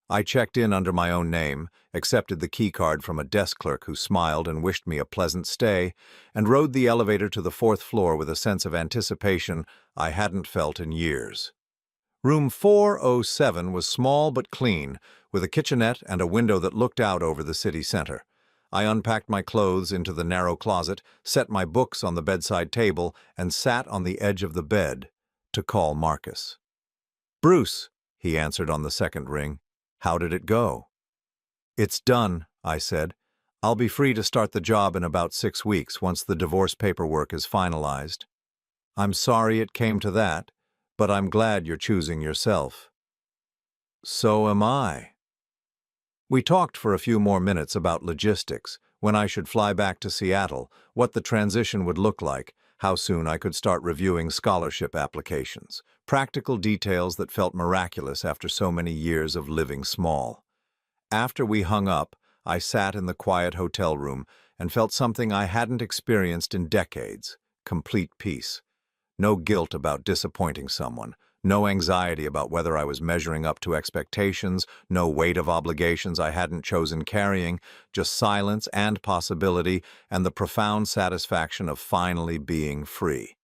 I checked in under my own name, accepted the keycard from a desk clerk who smiled and wished me a pleasant stay, and rode the elevator to the 4th floor with a sense of anticipation I hadn't felt in years. Room 407 was small but clean, with a kitchenette and a window that looked out over the city center. I unpacked my clothes into the narrow closet, set my books on the bedside table, and sat on the edge of the bed to call Marcus. Bruce, he answered on the second ring. How did it go? It's done, I said. I'll be free to start the job in about 6 weeks once the divorce paperwork is finalized. I'm sorry it came to that, but I'm glad you're choosing yourself. So am I. We talked for a few more minutes about logistics, when I should fly back to Seattle, what the transition would look like, how soon I could start reviewing scholarship applications, practical details that felt miraculous after so many years of living small. After we hung up, I sat in the quiet hotel room and felt something I hadn't experienced in decades, complete peace. No guilt about disappointing someone, no anxiety about whether I was measuring up to expectations, no weight of obligations I hadn't chosen carrying, just silence and possibility and the profound satisfaction of finally being free.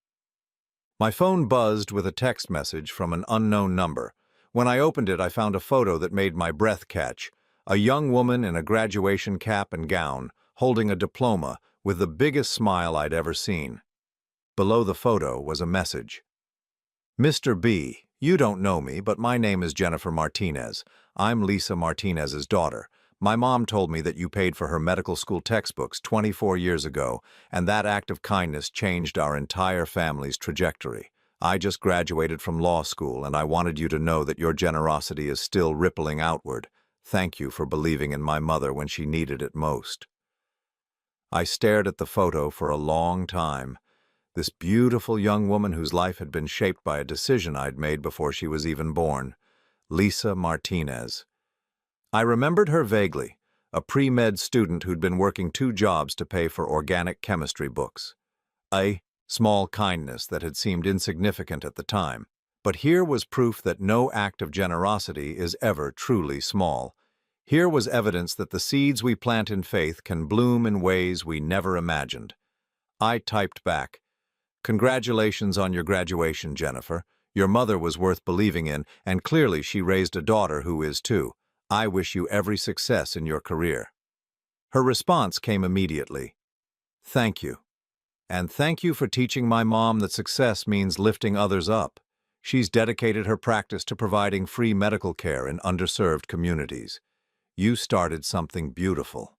My phone buzzed with a text message from an unknown number. When I opened it, I found a photo that made my breath catch. A young woman in a graduation cap and gown, holding a diploma, with the biggest smile I'd ever seen. Below the photo was a message. Mr. B, you don't know me, but my name is Jennifer Martinez. I'm Lisa Martinez's daughter. My mom told me that you paid for her medical school textbooks 24 years ago, and that act of kindness changed our entire family's trajectory. I just graduated from law school, and I wanted you to know that your generosity is still rippling outward. Thank you for believing in my mother when she needed it most. I stared at the photo for a long time. This beautiful young woman whose life had been shaped by a decision I'd made before she was even born. Lisa Martinez. I remembered her vaguely, a pre-med student who'd been working 2 jobs to pay for organic chemistry books. A small kindness that had seemed insignificant at the time. But here was proof that no act of generosity is ever truly small. Here was evidence that the seeds we plant in faith can bloom in ways we never imagined. I typed back, "Congratulations on your graduation, Jennifer. Your mother was worth believing in, and clearly she raised a daughter who is too. I wish you every success in your career." Her response came immediately. "Thank you. And thank you for teaching my mom that success means lifting others up. She's dedicated her practice to providing free medical care in underserved communities. You started something beautiful."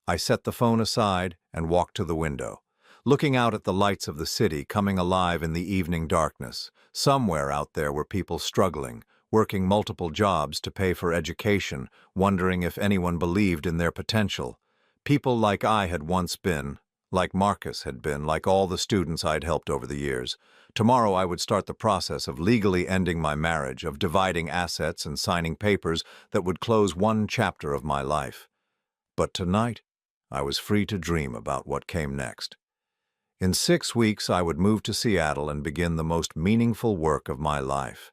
I set the phone aside and walked to the window, looking out at the lights of the city coming alive in the evening darkness. Somewhere out there were people struggling, working multiple jobs to pay for education, wondering if anyone believed in their potential. People like I had once been, like Marcus had been, like all the students I'd helped over the years. Tomorrow I would start the process of legally ending my marriage, of dividing assets and signing papers that would close one chapter of my life. But tonight, I was free to dream about what came next. In 6 weeks, I would move to Seattle and begin the most meaningful work of my life.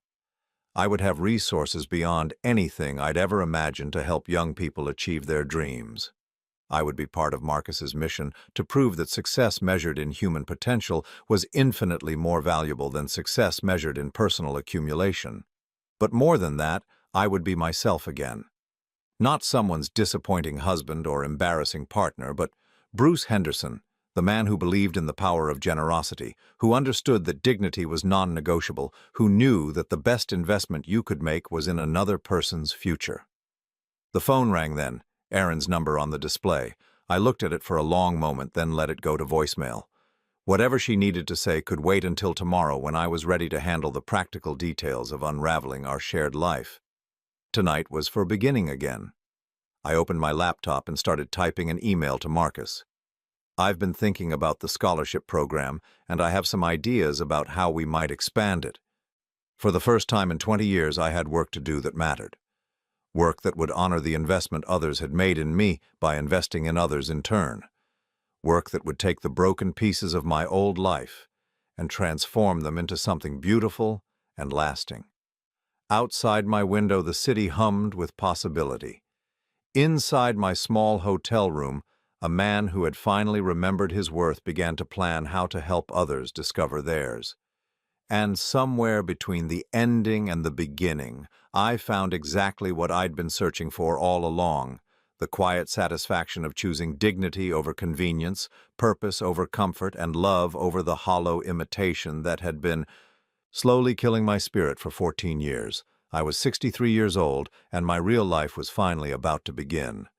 I would have resources beyond anything I'd ever imagined to help young people achieve their dreams. I would be part of Marcus's mission to prove that success measured in human potential was infinitely more valuable than success measured in personal accumulation. But more than that, I would be myself again. Not someone's disappointing husband or embarrassing partner, but Bruce Henderson, the man who believed in the power of generosity, who understood that dignity was non-negotiable, who knew that the best investment you could make was in another person's future. The phone rang then, Erin's number on the display. I looked at it for a long moment, then let it go to voicemail. Whatever she needed to say could wait until tomorrow when I was ready to handle the practical details of unraveling our shared life. Tonight was for beginning again. I opened my laptop and started typing an email to Marcus. "I've been thinking about the scholarship program, and I have some ideas about how we might expand it. For the first time in 20 years, I had work to do that mattered. Work that would honor the investment others had made in me by investing in others in turn. Work that would take the broken pieces of my old life and transform them into something beautiful and lasting." Outside my window, the city hummed with possibility. Inside my small hotel room, a man who had finally remembered his worth began to plan how to help others discover theirs. And somewhere between the ending and the beginning, I found exactly what I'd been searching for all along: the quiet satisfaction of choosing dignity over convenience, purpose over comfort, and love over the hollow imitation that had been slowly killing my spirit for 14 years. I was 63 years old, and my real life was finally about to begin.